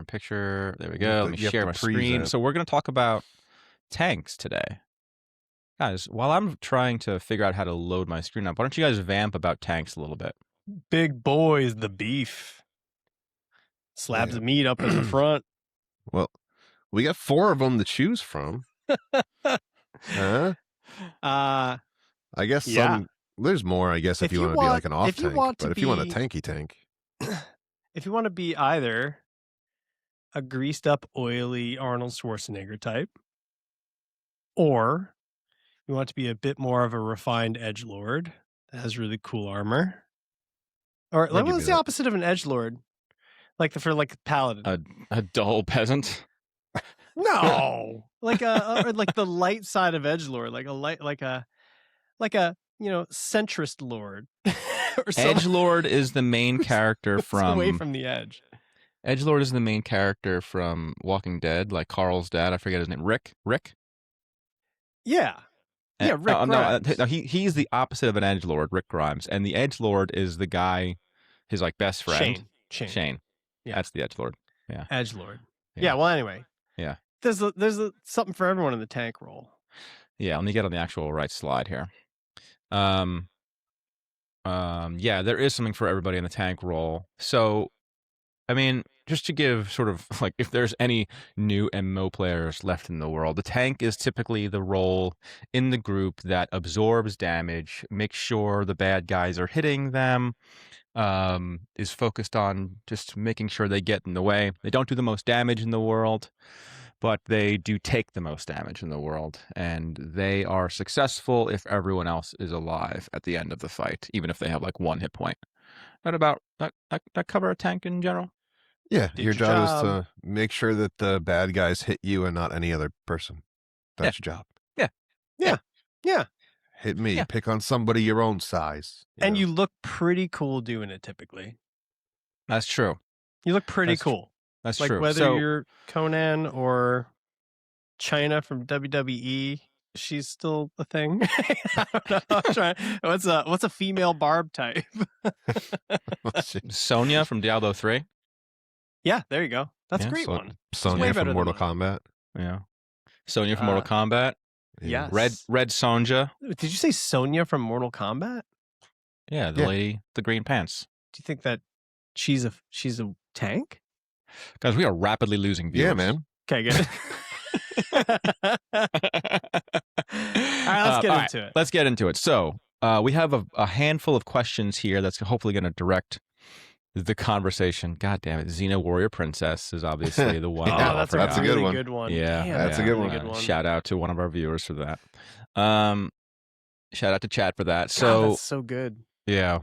picture. There we go. Let me You have share to my screen. present. So we're going to talk about tanks today. Guys, while I'm trying to figure out how to load my screen up, why don't you guys vamp about tanks a little bit? Big boys, the beef. Slabs Yeah. of meat up in the front. Well, we got 4 of them to choose from. Huh? I guess Yeah. there's more, I guess, if you want to be like an off if you tank. want But to if you want a be- tanky tank, If you want to be either a greased up, oily Arnold Schwarzenegger type, or you want to be a bit more of a refined edgelord that has really cool armor, or I'll give what's you the that. opposite of an edgelord? For paladin. A dull peasant? No, like or like the light side of edgelord, like a centrist lord. Or Edgelord is the main character from away from the edge. Edgelord is the main character from Walking Dead, like Carl's dad. I forget his name. Rick. Yeah. Yeah, Rick Grimes. No, he's the opposite of an edgelord, Rick Grimes, and the edgelord is the guy, his like best friend, Shane. Yeah. That's the edgelord. Yeah, edgelord. Yeah. Yeah. Well, anyway. Yeah. There's something for everyone in the tank role. Yeah. Let me get on the actual right slide here. Yeah, there is something for everybody in the tank role. So, I mean, just to give sort of like if there's any new MMO players left in the world, the tank is typically the role in the group that absorbs damage, makes sure the bad guys are hitting them, is focused on just making sure they get in the way. They don't do the most damage in the world, but they do take the most damage in the world, and they are successful if everyone else is alive at the end of the fight, even if they have like 1 hit point. That cover a tank in general? yeah, Did your your job is job. to make sure that the bad guys hit you and not any other person. That's your job. Yeah. Hit me. Yeah. Pick on somebody your own size. And know. you look pretty cool doing it typically. That's true. You look pretty That's cool. That's Like true. whether So you're Conan or China from WWE, she's still a thing. I don't know. I'm trying. What's a female Barb type? Sonya from Diablo 3. Yeah, there you go. That's Yeah, a great So- one. way Sonya better from than Mortal mine. Kombat. Yeah. Sonya from Mortal Kombat. Yes. Red Sonja. Did you say Sonya from Mortal Kombat? Yeah, the Yeah. lady, the green pants. Do you think that she's a tank? Guys, we are rapidly losing viewers. Yeah, man. Okay, good. All right, let's get into it. Let's get into it. So we have a handful of questions here that's hopefully going to direct the conversation. God damn it. Xena Warrior Princess is obviously the one. Oh, Yeah, that's that's a a really good one. good one. Yeah, Damn, that's a good really one. good one. Shout out to one of our viewers for that. Shout out to Chad for that. God, So that's so good. yeah.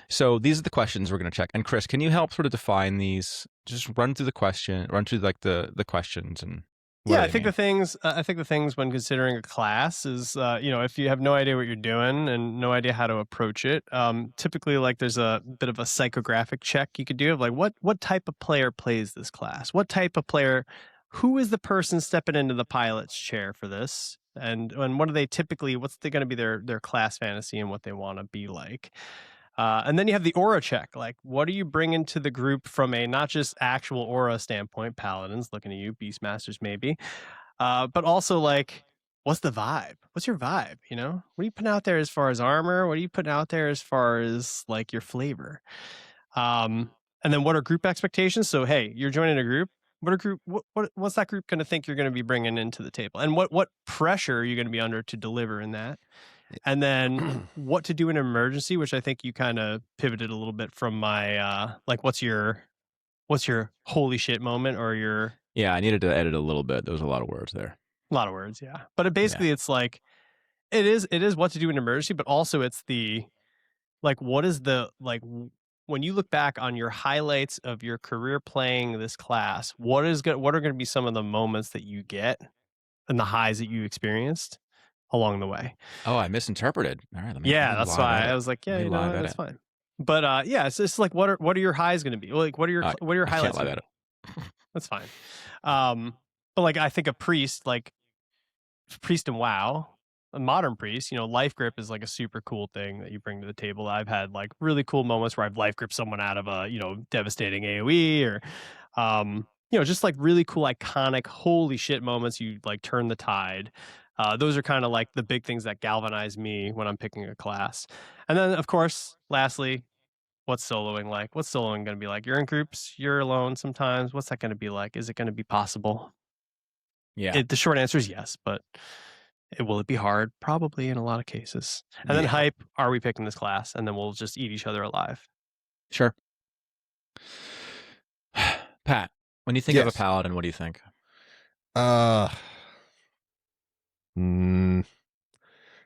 So these are the questions we're going to check. And Chris, can you help sort of define these? Just run through the like the questions and what Yeah, do I they think mean? the things when considering a class is if you have no idea what you're doing and no idea how to approach it, typically like there's a bit of a psychographic check you could do of like what type of player plays this class, what type of player, who is the person stepping into the pilot's chair for this, and what are they typically, what's going to be their class fantasy and what they want to be like. And then you have the aura check. Like, what are you bringing to the group from a not just actual aura standpoint, paladins looking at you, beastmasters maybe, but also like, what's the vibe? What's your vibe? What are you putting out there as far as armor? What are you putting out there as far as like your flavor? And then what are group expectations? So hey, you're joining a group. What's that group going to think you're going to be bringing into the table, and what pressure are you going to be under to deliver in that? And then what to do in an emergency, which I think you kind of pivoted a little bit from my like what's your holy shit moment, or your Yeah, I needed to edit a little bit. There was a lot of words there. a lot of words, yeah. But basically it's like it is what to do in an emergency, but also it's the like what is the like when you look back on your highlights of your career playing this class, what are going to be some of the moments that you get and the highs that you experienced along the way? Oh, I misinterpreted. All right, let me That's live why edit. I was like, Let me live that's edit. fine. But it's just like what are your highs going to be? Like what are your I highlights? can't live gonna be? That's fine. But like I think a priest in WoW, a modern priest, life grip is like a super cool thing that you bring to the table. I've had like really cool moments where I've life gripped someone out of a devastating AoE, or just like really cool, iconic, holy shit moments. You like turn the tide. Those are kind of like the big things that galvanize me when I'm picking a class. And then, of course, lastly, what's soloing like? What's soloing going to be like? You're in groups, you're alone sometimes. What's that going to be like? Is it going to be possible? Yeah. The short answer is yes, but will it be hard? Probably in a lot of cases. And then hype, are we picking this class? And then we'll just eat each other alive. Sure. Pat, when you think of a paladin, what do you think?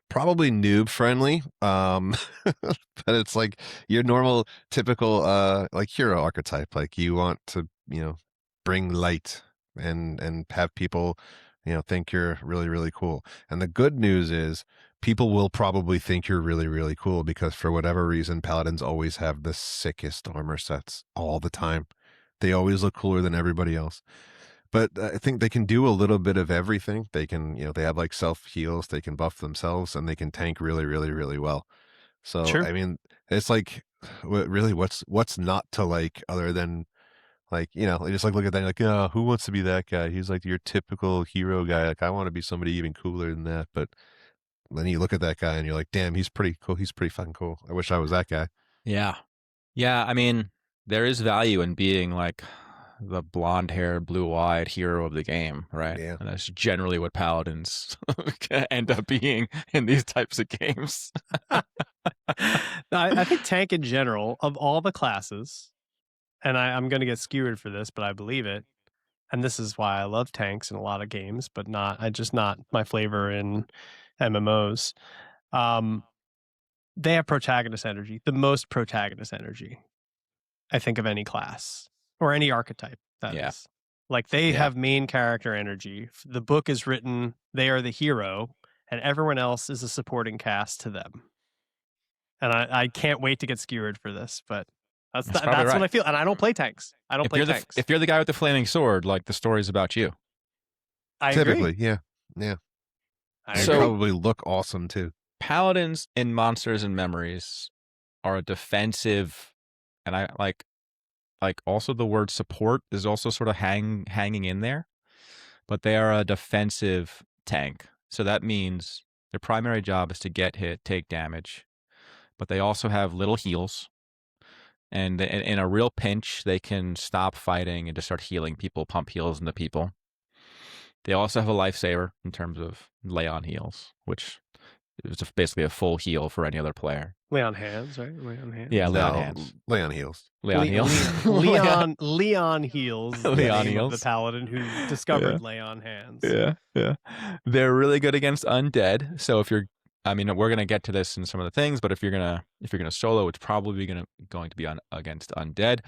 Probably noob friendly. But it's like your normal, typical, like hero archetype. Like you want to, bring light and have people, think you're really, really cool. And the good news is people will probably think you're really, really cool because for whatever reason, paladins always have the sickest armor sets all the time. They always look cooler than everybody else. But I think they can do a little bit of everything. They can, they have like self heals, they can buff themselves, and they can tank really, really, really well. So, Sure. I mean, it's like, really, what's not to like other than like, just like look at that, like, oh, who wants to be that guy? He's like your typical hero guy. Like, I want to be somebody even cooler than that. But then you look at that guy and you're like, damn, he's pretty cool. He's pretty fucking cool. I wish I was that guy. Yeah. Yeah. I mean, there is value in being like the blonde-haired, blue-eyed hero of the game, right? Yeah. And that's generally what paladins end up being in these types of games. I think tank in general, of all the classes, and I'm going to get skewered for this, but I believe it, and this is why I love tanks in a lot of games, but not my flavor in MMOs. They have protagonist energy, the most protagonist energy, I think, of any class or any archetype. That is, like they have main character energy. The book is written; they are the hero, and everyone else is a supporting cast to them. And I can't wait to get skewered for this, but that's right. What I feel. And I don't play tanks. I don't play tanks. If you're the guy with the flaming sword, like the story's about you. I Typically, agree. yeah. So probably look awesome too. Paladins in Monsters and Memories are a defensive, and I like also the word support is also sort of hanging in there, but they are a defensive tank. So that means their primary job is to get hit, take damage, but they also have little heals. And in a real pinch, they can stop fighting and just start healing people, pump heals into people. They also have a lifesaver in terms of lay on heals, which is basically a full heal for any other player. Lay on hands, right? Lay on hands. Yeah, lay on hands. Lay on heals. Lay on heals. Leon heals. Leon heals. The paladin who discovered lay on hands. Yeah. They're really good against undead. So if you're, I mean, we're gonna get to this in some of the things, but if you're gonna solo, it's probably going to be against undead,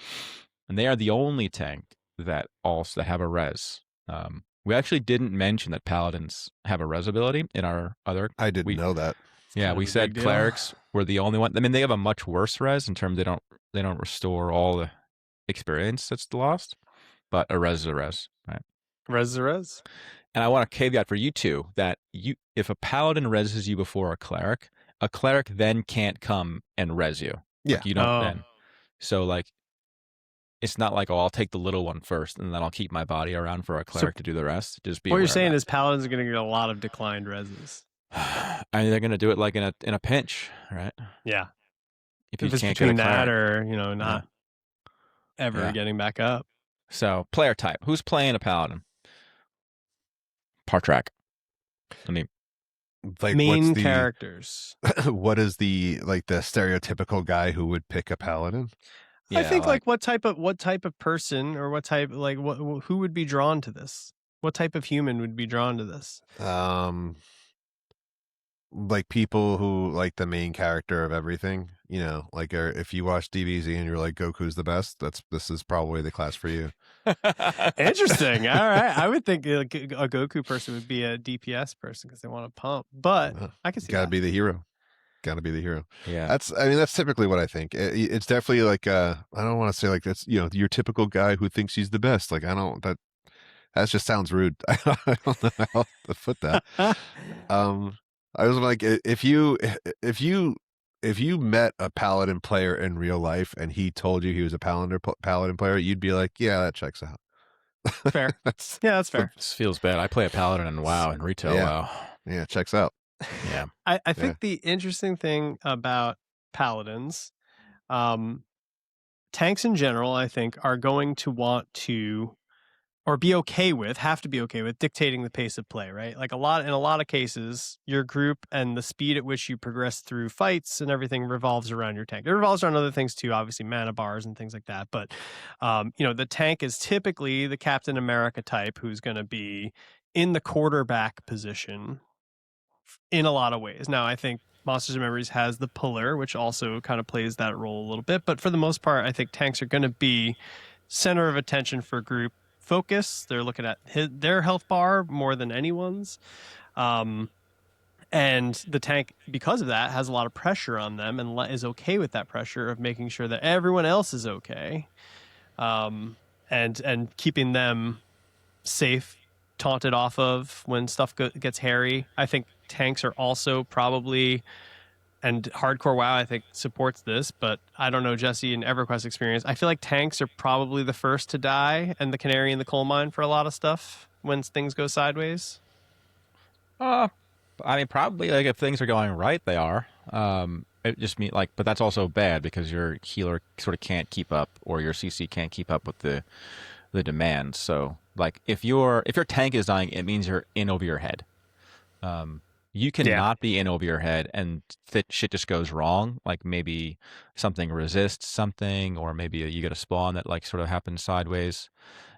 and they are the only tank that have a res. We actually didn't mention that paladins have a res ability in our other. I didn't know that. Yeah, we said clerics were the only one. I mean, they have a much worse res in terms they don't restore all the experience that's lost, but a res is a res, right? Res is a res. And I want to caveat for you two that if a paladin reses you before a cleric then can't come and res you. Yeah, like you don't then. So like, it's not like, I'll take the little one first and then I'll keep my body around for a cleric to do the rest. Just be. What you're saying is paladins are going to get a lot of declined reses. I mean, they're going to do it like in a pinch, right? Yeah. If you it's can't between get a that or not ever getting back up. So player type, who's playing a paladin? Partrak. I mean, like main characters. What is the stereotypical guy who would pick a paladin? Yeah, I think like what type of person or what type who would be drawn to this? What type of human would be drawn to this? Like people who like the main character of everything, like if you watch DBZ and you're like Goku's the best, this is probably the class for you. Interesting. All right, I would think a Goku person would be a DPS person because they want to pump, but I can see gotta be the hero. Yeah, that's typically what I think. It's definitely like I don't want to say like that's your typical guy who thinks he's the best. Like that just sounds rude. I don't know how to put that. I was like, if you met a paladin player in real life and he told you he was a paladin player, you'd be like, yeah, that checks out. Fair. That's Yeah, that's fair. This feels bad. I play a paladin in WoW and retail Yeah. WoW. yeah, checks out. Yeah. I think the interesting thing about paladins, tanks in general, I think, are going to want to, or have to be okay with dictating the pace of play, right? Like in a lot of cases, your group and the speed at which you progress through fights and everything revolves around your tank. It revolves around other things too, obviously mana bars and things like that. But the tank is typically the Captain America type who's going to be in the quarterback position in a lot of ways. Now, I think Monsters and Memories has the puller, which also kind of plays that role a little bit. But for the most part, I think tanks are going to be center of attention for group focus. They're looking at their health bar more than anyone's. And the tank, because of that, has a lot of pressure on them and is okay with that pressure of making sure that everyone else is okay, and keeping them safe, taunted off of when stuff gets hairy. I think tanks are also probably, and hardcore WoW I think supports this, but I don't know, Jesse, in EverQuest experience, I feel like tanks are probably the first to die and the canary in the coal mine for a lot of stuff when things go sideways. I mean, probably like if things are going right, they are. It just mean like, but that's also bad because your healer sort of can't keep up, or your CC can't keep up with the demands. So like if your tank is dying, it means you're in over your head. You cannot be in over your head and shit just goes wrong. Like maybe something resists something, or maybe you get a spawn that like sort of happens sideways,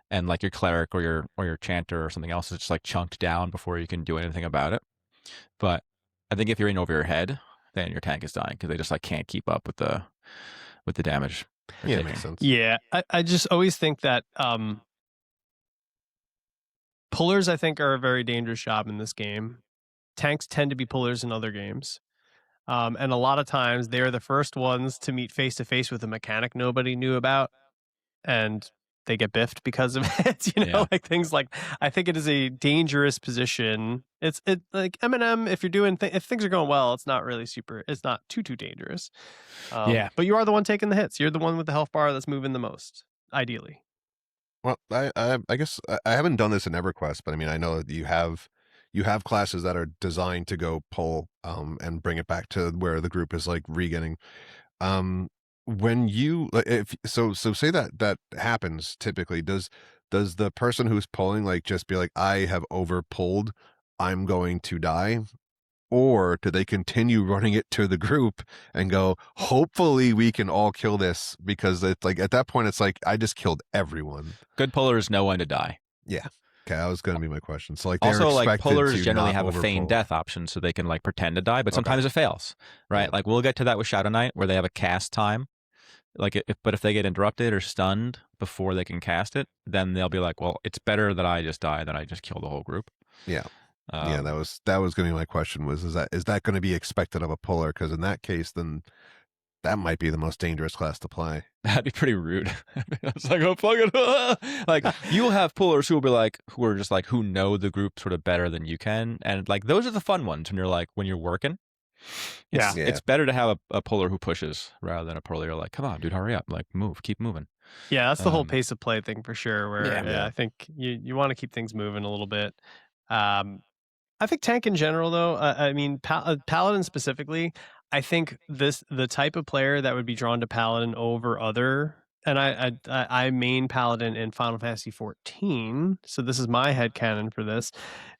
and like your cleric or your chanter or something else is just like chunked down before you can do anything about it. But I think if you're in over your head, then your tank is dying because they just like can't keep up with the damage. Yeah, it makes sense. Yeah, I just always think that pullers, I think, are a very dangerous job in this game. Tanks tend to be pullers in other games. And a lot of times they're the first ones to meet face to face with a mechanic nobody knew about, and they get biffed because of it. Like things like, I think it is a dangerous position. It's like Eminem. If you're doing if things are going well, it's not really it's not too dangerous. But you are the one taking the hits. You're the one with the health bar that's moving the most, ideally. Well, I guess I haven't done this in EverQuest, but I mean, I know that you have classes that are designed to go pull and bring it back to where the group is like regetting. When you if so say that happens, typically does the person who's pulling like just be like, I have over pulled, I'm going to die? Or do they continue running it to the group and go, hopefully we can all kill this? Because it's like at that point it's like, I just killed everyone. Good pullers know when to die. Yeah. Okay, that was going to be my question. So like also like pullers generally have a overpull. feign death option, so they can like pretend to die, but sometimes it fails, right? Yeah. Like we'll get to that with Shadow Knight where they have a cast time. Like if they get interrupted or stunned before they can cast it, then they'll be like, well, it's better that I just die than I just kill the whole group. Yeah. Yeah, that was going to be my question is that going to be expected of a puller? Because in that case, then that might be the most dangerous class to play. That'd be pretty rude. It's like, oh, fuck it. Like you'll have pullers who will be like, who are just like, who know the group sort of better than you can. And like, those are the fun ones when you're working. It's better to have a puller who pushes rather than a puller you're like, come on, dude, hurry up. Like keep moving. Yeah, that's the whole pace of play thing for sure. Where I think you want to keep things moving a little bit. I think tank in general, though, I mean, Paladin specifically, I think the type of player that would be drawn to Paladin over other, and I main Paladin in Final Fantasy XIV, so this is my headcanon for this,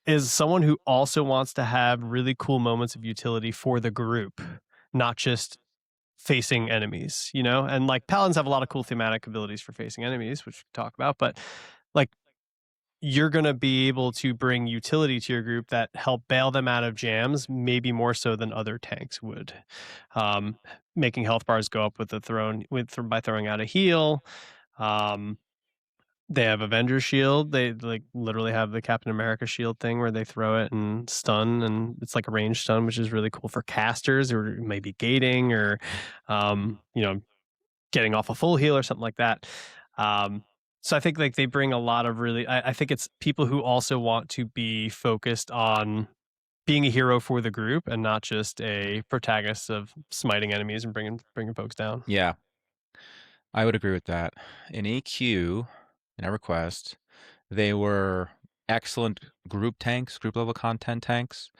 is someone who also wants to have really cool moments of utility for the group, not just facing enemies, and like Paladins have a lot of cool thematic abilities for facing enemies, which we talk about, but like you're going to be able to bring utility to your group that help bail them out of jams, maybe more so than other tanks would. Making health bars go up by throwing out a heal. They have Avenger Shield. They like literally have the Captain America shield thing where they throw it and stun, and it's like a ranged stun, which is really cool for casters or maybe gating or, getting off a full heal or something like that. So I think like they bring a lot of really, I think it's people who also want to be focused on being a hero for the group and not just a protagonist of smiting enemies and bringing folks down. Yeah, I would agree with that. In EQ, in EverQuest, They were excellent group tanks, group level content tanks.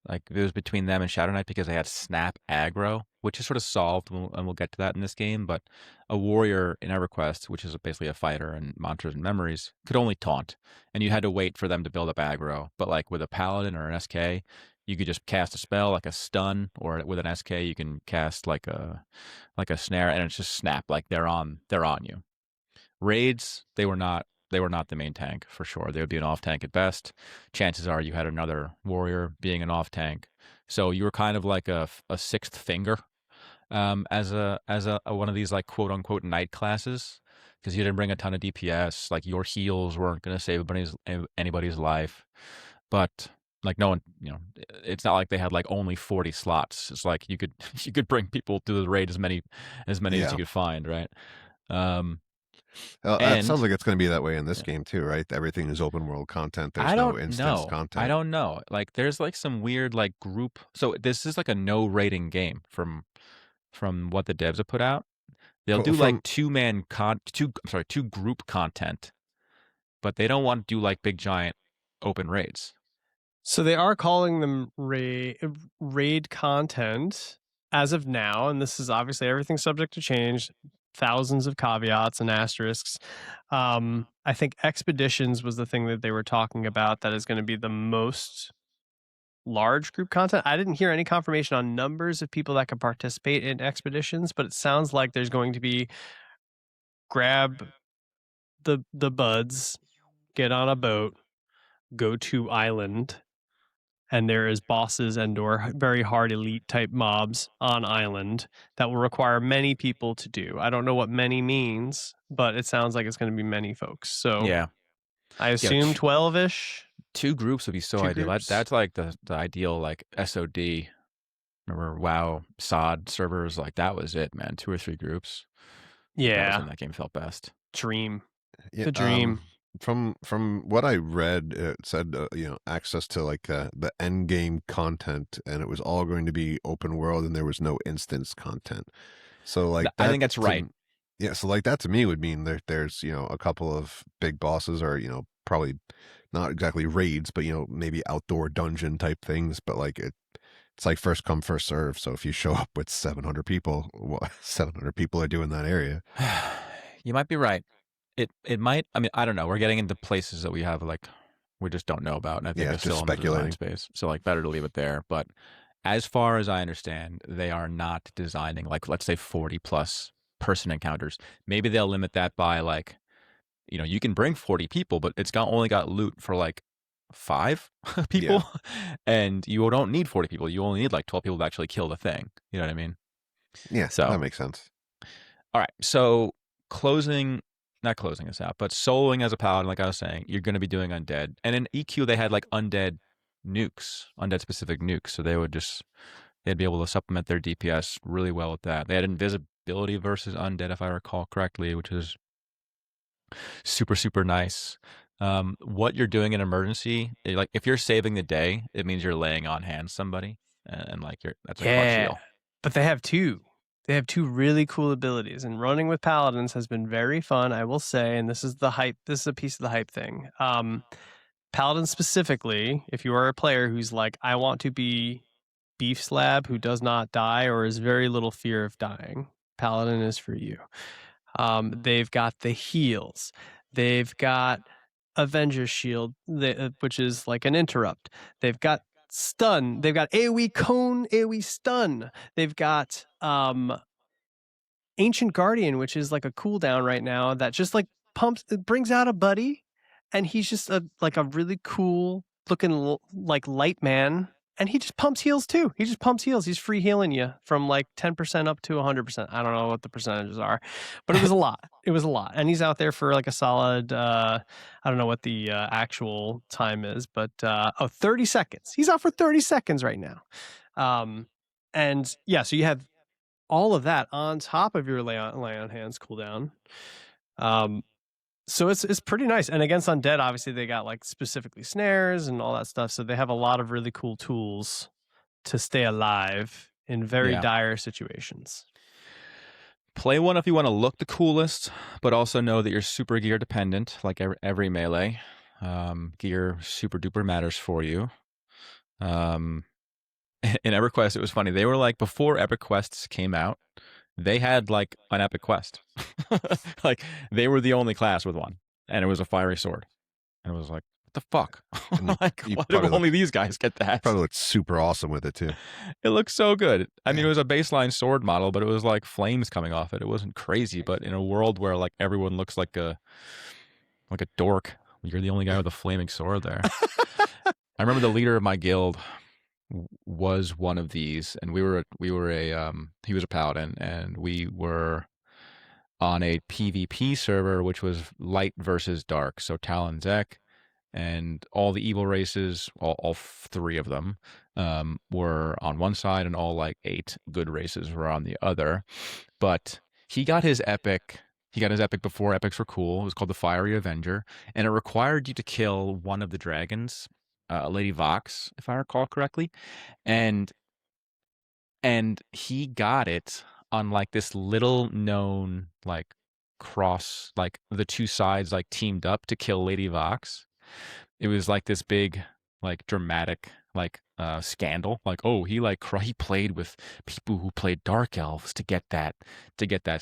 Like it was between them and Shadow Knight because they had snap aggro, which is sort of solved, and we'll get to that in this game. But a warrior in EverQuest, which is basically a fighter and Monsters and Memories, could only taunt, and you had to wait for them to build up aggro. But like with a paladin or an SK, you could just cast a spell like a stun, or with an SK you can cast like a snare, and it's just snap, like they're on you. Raids, they were not the main tank for sure. They would be an off tank at best. Chances are you had another warrior being an off tank, so you were kind of like a sixth finger, as a one of these like quote unquote night classes, because you didn't bring a ton of DPS. Like your heals weren't going to save anybody's life, but like no one, it's not like they had like only 40 slots. It's like you could bring people to the raid as many as Yeah. you could find, right? It sounds And like it's going to be that way in this Yeah. game too, right? Everything is open world content. There's I no don't instance know. content. I don't know. Like there's like some weird like group. So this is like a no rating game from what the devs have put out. They'll do like two group content, but they don't want to do like big giant open raids. So they are calling them raid content as of now, and this is obviously everything subject to change, thousands of caveats and asterisks. I think expeditions was the thing that they were talking about that is going to be the most large group content. I didn't hear any confirmation on numbers of people that could participate in expeditions, but it sounds like there's going to be grab the buds, get on a boat, go to island, and there is bosses and or very hard elite type mobs on island that will require many people to do. I don't know what many means, but it sounds like it's going to be many folks. So Yeah, I assume 12-ish. two groups would be so Two ideal. groups? That's like the ideal like SOD. Remember WoW SOD servers? Like that was it, man. 2 or 3 groups. That was Yeah, when that game felt best. dream. Yeah, The dream. From what I read, it said access to like the end game content, and it was all going to be open world, and there was no instance content. So like I think that's right. Yeah, so like that to me would mean there's a couple of big bosses, or probably not exactly raids, but maybe outdoor dungeon type things. But like it's like first come first serve. So if you show up with 700 people, 700 people are doing that area. You might be right. It might. I mean, I don't know. We're getting into places that we just don't know about, and I think Yeah, we're it's still just in the design speculating. space. So like, better to leave it there. But as far as I understand, they are not designing like, let's say 40 plus person encounters. Maybe they'll limit that by like, you can bring 40 people, but it's only got loot for like 5 people, and you don't need 40 people. You only need like 12 people to actually kill the thing. You know what I mean? Yeah, So that makes sense. all right. So not closing us out, but soloing as a paladin, like I was saying, you're going to be doing undead. And in EQ, they had like undead specific nukes. So they'd be able to supplement their DPS really well with that. They had invisibility versus undead, if I recall correctly, which is super, super nice. What you're doing in emergency, like if you're saving the day, it means you're laying on hands somebody, and like that's a clutch heal. But they have two. They have two really cool abilities, and running with paladins has been very fun, I will say. And this is the hype. This is a piece of the hype thing. Paladin specifically, if you are a player who's like, I want to be beef slab who does not die or has very little fear of dying, paladin is for you. They've got the heals. They've got Avenger's Shield, which is like an interrupt. They've got stun. They've got AoE cone, AoE stun. They've got Ancient Guardian, which is like a cooldown right now that just like brings out a buddy, and he's just a really cool looking like light man, and he just pumps heals too. He just pumps heals. He's free healing you from like 10% up to 100%. I don't know what the percentages are, but it was a lot. It was a lot, and he's out there for like a solid. I don't know what the actual time is, but 30 seconds. He's out for 30 seconds right now, and yeah, so you have all of that on top of your lay on hands cooldown. So it's pretty nice. And against undead, obviously they got like specifically snares and all that stuff. So they have a lot of really cool tools to stay alive in very dire situations. play one if you want to look the coolest, but also know that you're super gear dependent, like every melee. Gear super duper matters for you. In EverQuest, it was funny. They were like, before EverQuests came out, they had like an epic quest. Like they were the only class with one, and it was a fiery sword. And it was like, what the fuck? Like, you why do probably only these guys get that? Probably looked super awesome with it too. It looked so good. I mean, Yeah. it was a baseline sword model, but it was like flames coming off it. It wasn't crazy, but in a world where like everyone looks like a dork, you're the only guy with a flaming sword there. I remember the leader of my guild was one of these, and he was a paladin, and we were on a PvP server, which was light versus dark. So Talon Zek and all the evil races, all three of them, were on one side, and all like 8 good races were on the other. But he got his epic. He got his epic before epics were cool. It was called the Fiery Avenger, and it required you to kill one of the dragons, Lady Vox, if I recall correctly, and he got it on like this little known like cross, like the two sides like teamed up to kill Lady Vox. It was like this big, like dramatic, like scandal. Like, oh, he played with people who played dark elves to get that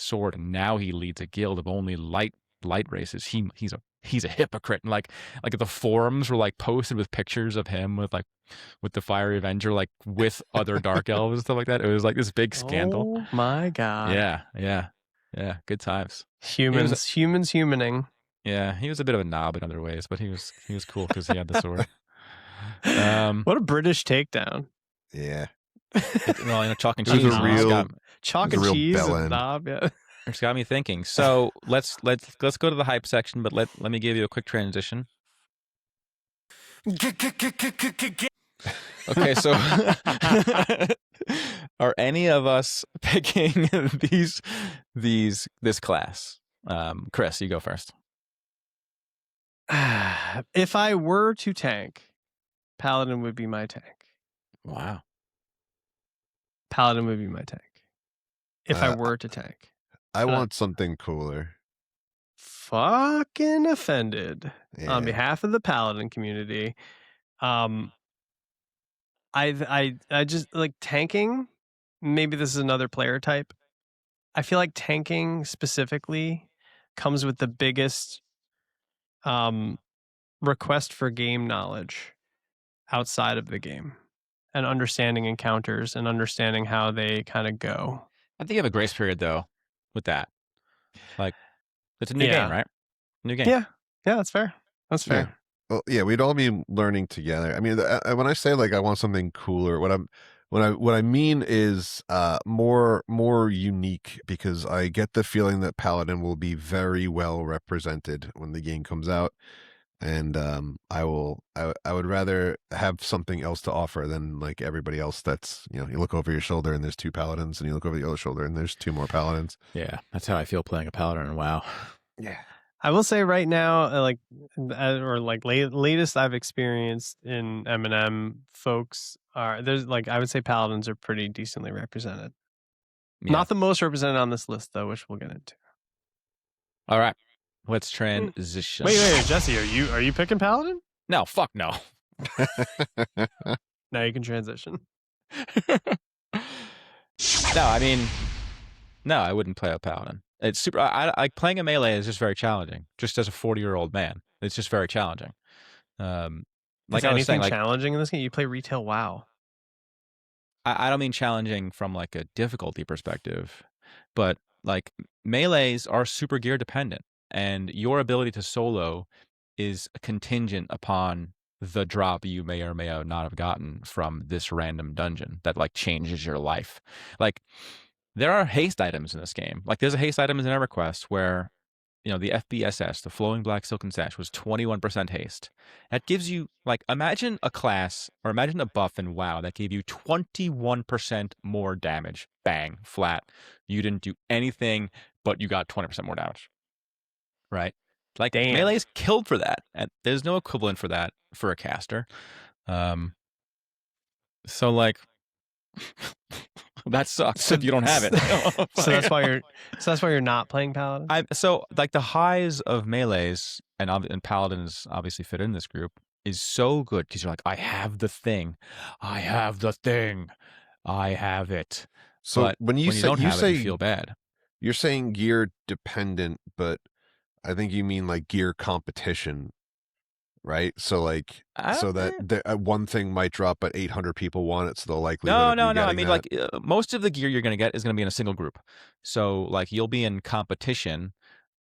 sword, and now he leads a guild of only light races. He's a hypocrite. And like the forums were like posted with pictures of him with the Fiery Avenger, like with other dark elves and stuff like that. It was like this big scandal. Oh my god. Yeah. Good times. Humans humaning. Yeah, he was a bit of a knob in other ways, but he was cool because he had the sword. What a British takedown. Yeah. Well, chalk and It was cheese. a real- Chalk It was and a real cheese bell and end. knob, yeah. It's got me thinking. So let's go to the hype section, but let me give you a quick transition. Okay, so are any of us picking this class? Chris, you go first. If I were to tank, Paladin would be my tank. Wow. Paladin would be my tank. If I Uh, were to tank. I want something cooler. Fucking offended. Yeah. On behalf of the Paladin community. I just like tanking. Maybe this is another player type. I feel like tanking specifically comes with the biggest request for game knowledge outside of the game, and understanding encounters and understanding how they kind of go. I think you have a grace period though with that. Like, it's a new Yeah. game, right? New game. Yeah, that's fair. That's fair. Well, yeah, we'd all be learning together. I mean, when I say like I want something cooler, what I mean is more unique, because I get the feeling that Paladin will be very well represented when the game comes out, and I would rather have something else to offer than like everybody else. That's, you look over your shoulder and there's 2 Paladins, and you look over the other shoulder and there's 2 more Paladins. Yeah, that's how I feel playing a paladin in WoW. Yeah. I will say right now, latest I've experienced in M&M, folks I would say Paladins are pretty decently represented. Yeah. Not the most represented on this list though, which we'll get into. All right. Let's transition. Wait, Jesse, are you picking Paladin? No, fuck no. Now you can transition. No, I mean, no, I wouldn't play a paladin. It's super. I like playing a melee is just very challenging. Just as a 40-year-old man, it's just very challenging. Like Is I was saying, anything like challenging in this game? You play retail WoW. I don't mean challenging from like a difficulty perspective, but like melees are super gear dependent, and your ability to solo is contingent upon the drop you may or may not have gotten from this random dungeon that like changes your life. Like, there are haste items in this game. Like, there's a haste item in EverQuest where, the FBSS, the Flowing Black Silken Sash, was 21% haste. That gives you, like, imagine a class, or imagine a buff in WoW that gave you 21% more damage. Bang, flat. You didn't do anything, but you got 20% more damage. Right? Like, Damn. Melee's killed for that. And there's no equivalent for that for a caster. So, like... that sucks So- if you don't have it. So that's why you're not playing Paladin. So like the highs of melees and Paladins obviously fit in this group is so good because you're like, I have the thing, I have it. So But when you say don't you have say it, you feel bad. you're saying gear dependent, but I think you mean like gear competition, right? So like so that one thing might drop, but 800 people want it, so the likelihood. No. of you I getting mean, that- like most of the gear you're going to get is going to be in a single group. So like you'll be in competition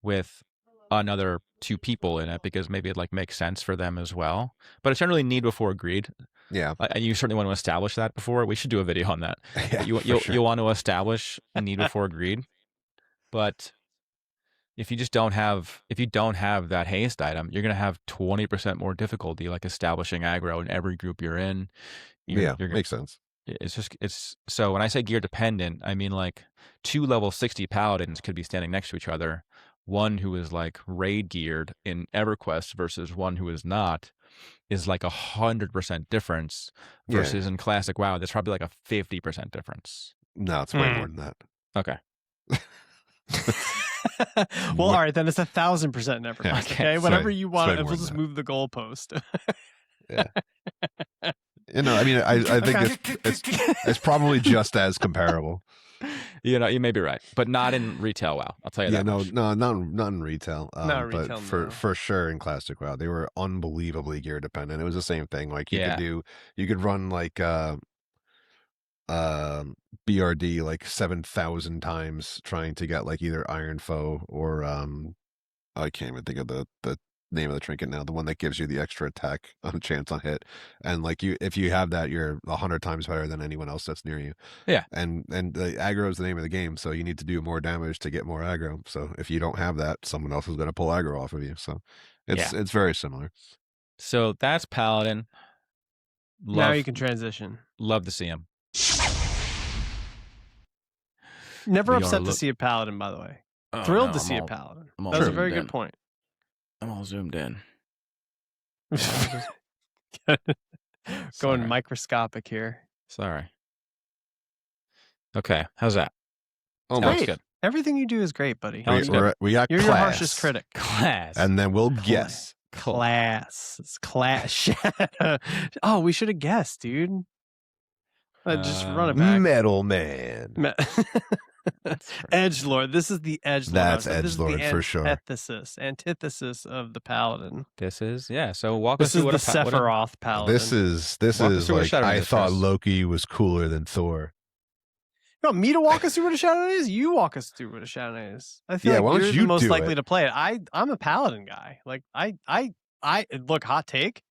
with another 2 people in it because maybe it like makes sense for them as well. But it's generally need before greed. yeah, And you certainly want to establish that before. We should do a video on that. yeah, you for sure. you want to establish a need before greed. But if you don't have that haste item, you're going to have 20% more difficulty like establishing aggro in every group you're in. Yeah, makes sense. It's so when I say gear dependent, I mean like 2 level 60 paladins could be standing next to each other. One who is like raid geared in EverQuest versus one who is not is like 100% difference Yeah. versus in classic WoW, there's probably like a 50% difference. No, it's way Hmm. more than that. Okay. Well, all right, then it's 1,000% never. Yeah, Okay, it's whatever way- you it's want. way If more we'll than just that. move the goalpost. You know, I mean, I think Okay. it's probably just as comparable. You know, you may be right, but not in retail WoW. I'll tell you Yeah, that. no, much. no, not in retail. Not but retail, for no. for sure in classic WoW, they were unbelievably gear dependent. It was the same thing. Like you Yeah. could run like BRD like 7,000 times trying to get like either Iron Foe or I can't even think of the name of the trinket now, the one that gives you the extra attack on a chance on hit, and like if you have that, you're 100 times better than anyone else that's near you. Yeah. And the aggro is the name of the game, so you need to do more damage to get more aggro. So if you don't have that, someone else is going to pull aggro off of you. So it's very similar. So that's Paladin. Now you can transition. Love to see him. Never We are upset to look- see a Paladin, by the way. Oh, Thrilled no, to I'm see a all- Paladin. I'm all That was a zoomed very in. good point. I'm all zoomed in. Going Sorry. microscopic here. Sorry. Okay, how's that? Oh That my! looks Great. good. Everything you do is great, buddy. That looks good. We got You're class, your harshest critic. Class. and then we'll guess. Class. It's class. Oh, we should have guessed, dude. Just run it back. Metal Man. Edgelord. This is the Edgelord. That's This is the Edgelord for sure. Antithesis of the Paladin. This is So walk This us through is what the a what a- Sephiroth Paladin. This is Walk us through what a like Shadow I Knight thought is. Loki was cooler than Thor. You want me to walk us through what a Shadow Knight is? You walk us through what a Shadow Knight is. I feel Yeah, like why don't you're you the most do likely it? to play it. I'm a Paladin guy. Like I look, hot take.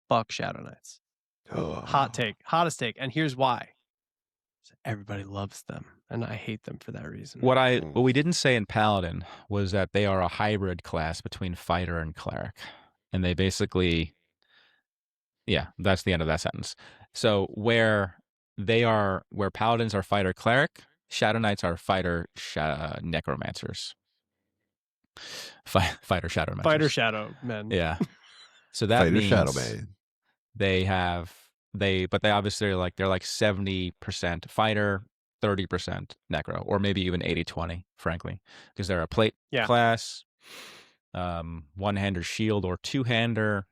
Fuck Shadow Knights. Hot take. Hottest take. And here's why. Everybody loves them, and I hate them for that reason. What we didn't say in Paladin was that they are a hybrid class between fighter and cleric. And they basically that's the end of that sentence. So where Paladins are fighter cleric, Shadow Knights are fighter necromancers. Fighter shadow necromancers. Fighter Shadow Men. Yeah. So that Fighter means Shadow Man. but they obviously they're like 70% fighter, 30% necro, or maybe even 80-20, frankly, because they're a plate Yeah. class, one-hander shield or two-hander.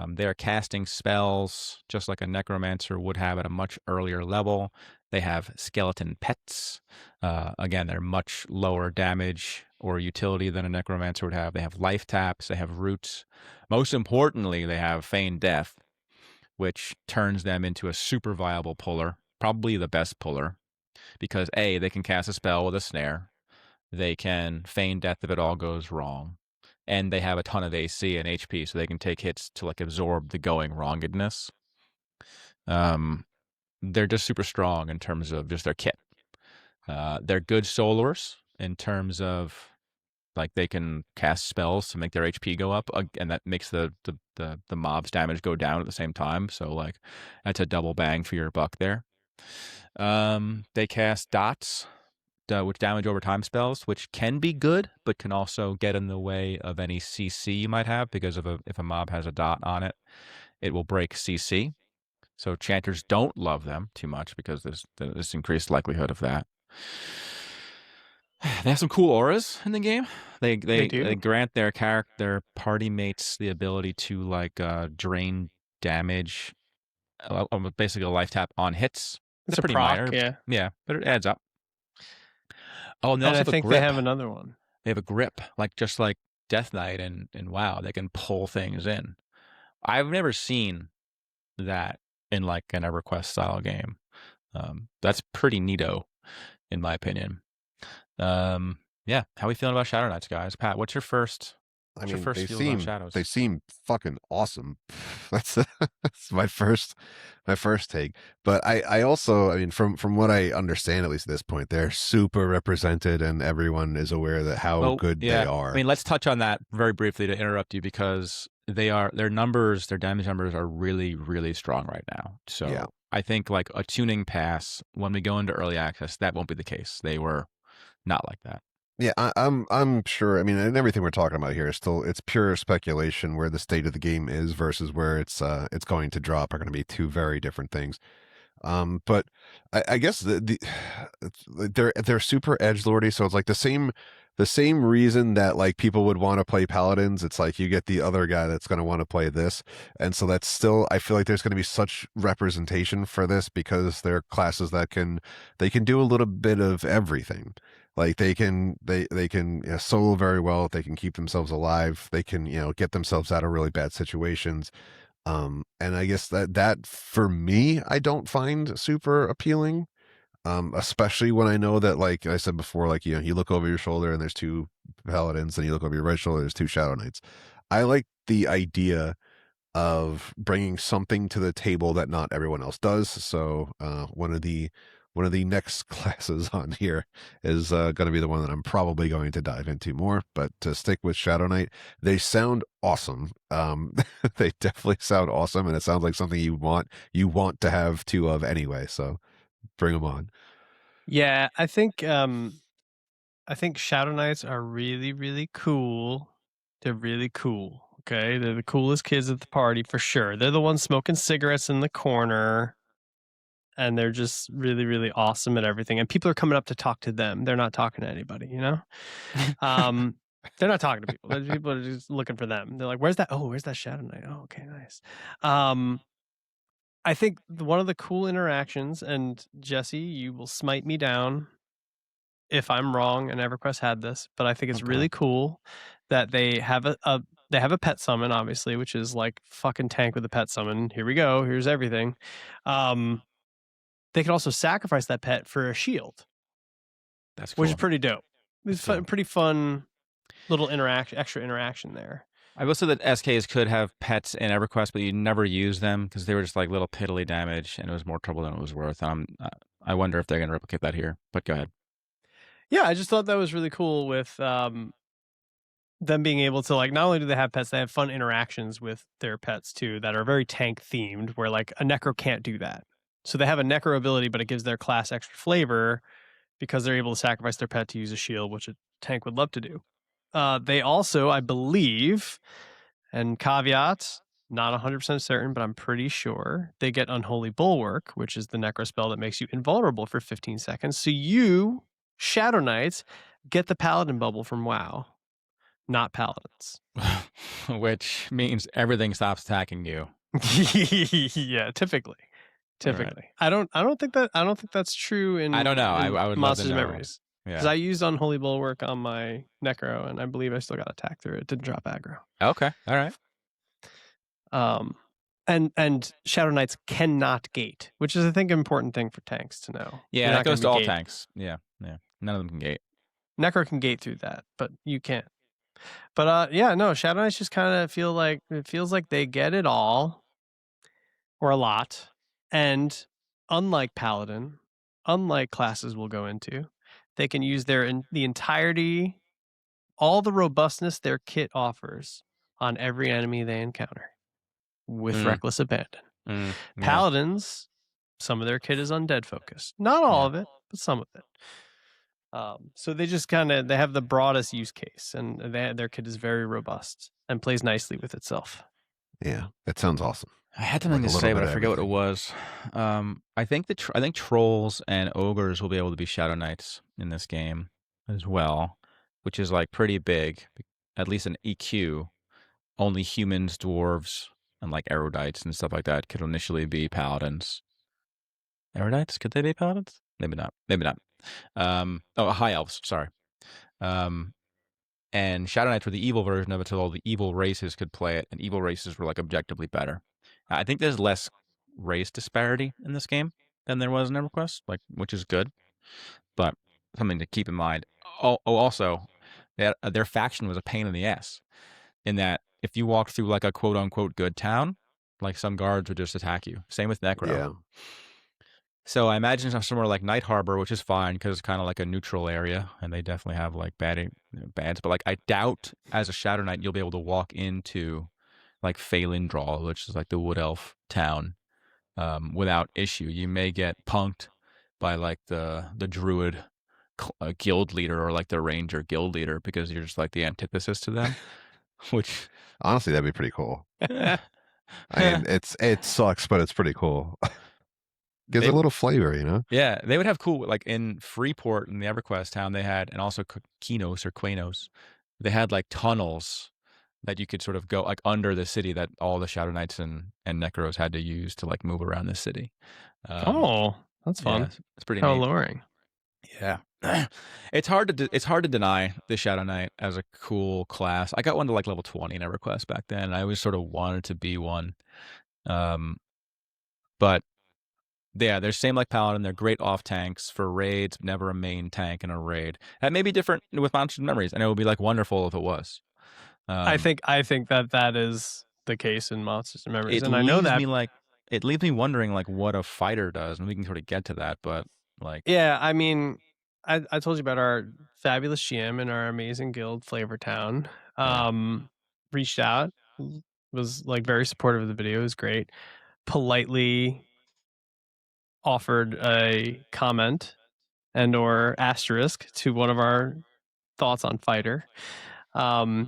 They're casting spells just like a necromancer would have at a much earlier level. They have skeleton pets. Again, they're much lower damage or utility than a necromancer would have. They have life taps. They have roots. Most importantly, they have feigned death, which turns them into a super viable puller, probably the best puller, because A, they can cast a spell with a snare. They can feign death if it all goes wrong. And they have a ton of AC and HP, so they can take hits to like absorb the going wrongedness. They're just super strong in terms of just their kit. They're good solars in terms of like they can cast spells to make their HP go up, and that makes the mob's damage go down at the same time. So like that's a double bang for your buck there. They cast dots, which damage over time spells, which can be good, but can also get in the way of any CC you might have, because if a mob has a dot on it, it will break CC. So Chanters don't love them too much because there's increased likelihood of that. They have some cool auras in the game. They do. grant their party mates the ability to like drain damage, basically a life tap on hits. It's It's a pretty proc, minor, yeah. but it adds up. Oh, and they And also I have a think they grip. have another one. They have a grip, just like Death Knight and WoW. They can pull things in. I've never seen that in like an EverQuest style game. That's pretty neato, in my opinion. Yeah. How are we feeling about Shadow Knights, guys? Pat, what's your first? I Your mean, first feels about Shadows? they seem fucking awesome. That's my first take. But I also, I mean, from what I understand, at least at this point, they're super represented, and everyone is aware that how good they are. I mean, let's touch on that very briefly to interrupt you because their damage numbers are really, really strong right now. So Yeah. I think like a tuning pass when we go into early access, that won't be the case. They were not like that. Yeah, I'm sure. I mean, and everything we're talking about here is still it's pure speculation where the state of the game is versus where it's going to drop are going to be two very different things. But I guess they're super edgelordy, so it's like the same reason that like people would want to play paladins. It's like you get the other guy that's going to want to play this, and so that's still I feel like there's going to be such representation for this because they're classes that they can do a little bit of everything. Like they can solo very well. They can keep themselves alive. They can get themselves out of really bad situations. And I guess that for me, I don't find super appealing. Especially when I know that, like I said before, like you look over your shoulder and there's two paladins, and you look over your right shoulder, there's two Shadow Knights. I like the idea of bringing something to the table that not everyone else does. So one of the next classes on here is going to be the one that I'm probably going to dive into more. But to stick with Shadow Knight, they sound awesome. They definitely sound awesome, and it sounds like something you want to have two of anyway. So bring them on. Yeah, I think Shadow Knights are really, really cool. They're really cool. Okay, they're the coolest kids at the party for sure. They're the ones smoking cigarettes in the corner, and they're just really, really awesome at everything. And people are coming up to talk to them. They're not talking to anybody, They're not talking to people. People are just looking for them. They're like, "Where's that? Oh, where's that Shadow Knight? Oh, okay, nice." I think one of the cool interactions, and Jesse, you will smite me down if I'm wrong, and EverQuest had this, but I think it's really cool that they have a pet summon, obviously, which is like fucking tank with a pet summon. Here we go. Here's everything. They can also sacrifice that pet for a shield. That's cool. Which is pretty dope. It's pretty fun little extra interaction there. I will say that SKs could have pets in EverQuest, but you never use them because they were just like little piddly damage, and it was more trouble than it was worth. I wonder if they're going to replicate that here. But go ahead. Yeah, I just thought that was really cool with them being able to, like, not only do they have pets, they have fun interactions with their pets too that are very tank themed, where like a Necro can't do that. So they have a Necro ability, but it gives their class extra flavor because they're able to sacrifice their pet to use a shield, which a tank would love to do. They also, I believe, and caveat, not 100% certain, but I'm pretty sure they get Unholy Bulwark, which is the Necro spell that makes you invulnerable for 15 seconds. So you, Shadow Knights, get the Paladin bubble from WoW, not Paladins. Which means everything stops attacking you. Yeah, typically. Right. I don't think that's true in I don't know. I would Monsters love to know. Memories. Because I used Unholy Bulwark on my Necro, and I believe I still got attack through it. It didn't drop aggro. Okay. All right. And Shadow Knights cannot gate, which is, I think, an important thing for tanks to know. Yeah, that goes to all tanks. Yeah. None of them can gate. Necro can gate through that, but you can't. But Shadow Knights just kind of feels like they get it all, or a lot. And unlike Paladin, unlike classes we'll go into, they can use the entirety, all the robustness their kit offers on every enemy they encounter with reckless abandon. Paladins, some of their kit is undead focused. Not all of it, but some of it. So they just they have the broadest use case, and their kit is very robust and plays nicely with itself. Yeah, that sounds awesome. I had Like something a to little say, bit but I of forget what it everything. was. I think I think trolls and ogres will be able to be Shadow Knights in this game as well, which is like pretty big. At least in EQ, only humans, dwarves, and like erudites and stuff like that could initially be paladins. Erudites? Could they be paladins? Maybe not. Maybe not. Oh, high elves. Sorry. Um, and Shadow Knights were the evil version of it, so all the evil races could play it, and evil races were like objectively better. I think there's less race disparity in this game than there was in EverQuest, like which is good, but something to keep in mind. Also, their faction was a pain in the ass in that if you walked through like a quote unquote good town, like some guards would just attack you. Same with Necro. Yeah. So I imagine somewhere like Night Harbor, which is fine because it's kind of like a neutral area, and they definitely have like bads. But like I doubt as a Shadow Knight you'll be able to walk into like Phalindraw, which is like the Wood Elf town, without issue. You may get punked by like the Druid guild leader or like the Ranger guild leader because you're just like the antithesis to them. Which Honestly, that'd be pretty cool. eh, I mean, it sucks, but it's pretty cool. Gives they it a little flavor, you know? Yeah, they would have cool like in Freeport in the EverQuest town they had, and also Kinos or Quanos, they had like tunnels that you could sort of go like under the city that all the Shadow Knights and Necros had to use to like move around the city. Oh, that's fun. Yeah, it's pretty How neat. alluring. Yeah, it's hard to deny the Shadow Knight as a cool class. I got one to like level 20 in EverQuest back then. And I always sort of wanted to be one, but yeah, they're same like Paladin. They're great off tanks for raids, never a main tank in a raid. That may be different with Monsters and Memories, and it would be like wonderful if it was. I think that is the case in Monsters and Memories, It and I know leaves that. me like it leaves me wondering like what a fighter does, and we can sort of get to that. But like, Yeah, I mean, I told you about our fabulous GM in our amazing guild, Flavor Town. Yeah. Reached out, was like very supportive of the video. It was great. Politely offered a comment and or asterisk to one of our thoughts on fighter. But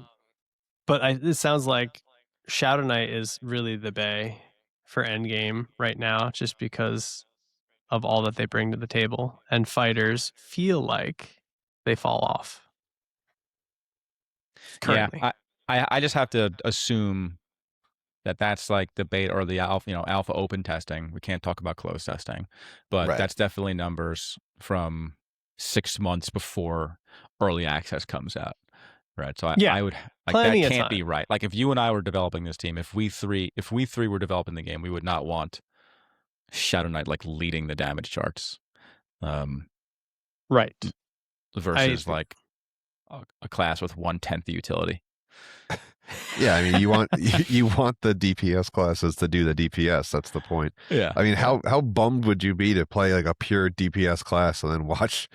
it sounds like Shadow Knight is really the bay for endgame right now, just because of all that they bring to the table, and fighters feel like they fall off currently. Yeah, I just have to assume that that's like the beta or the alpha open testing. We can't talk about closed testing, but Right. that's definitely numbers from 6 months before early access comes out. Right. So Yeah, I would like plenty that of can't be time. right. Like if you and I were developing this team, if we three were developing the game, we would not want Shadow Knight like leading the damage charts. Right. Versus like a class with 1/10 the utility. Yeah, I mean, you want the DPS classes to do the DPS. That's the point. Yeah. I mean, how bummed would you be to play like a pure DPS class and then watch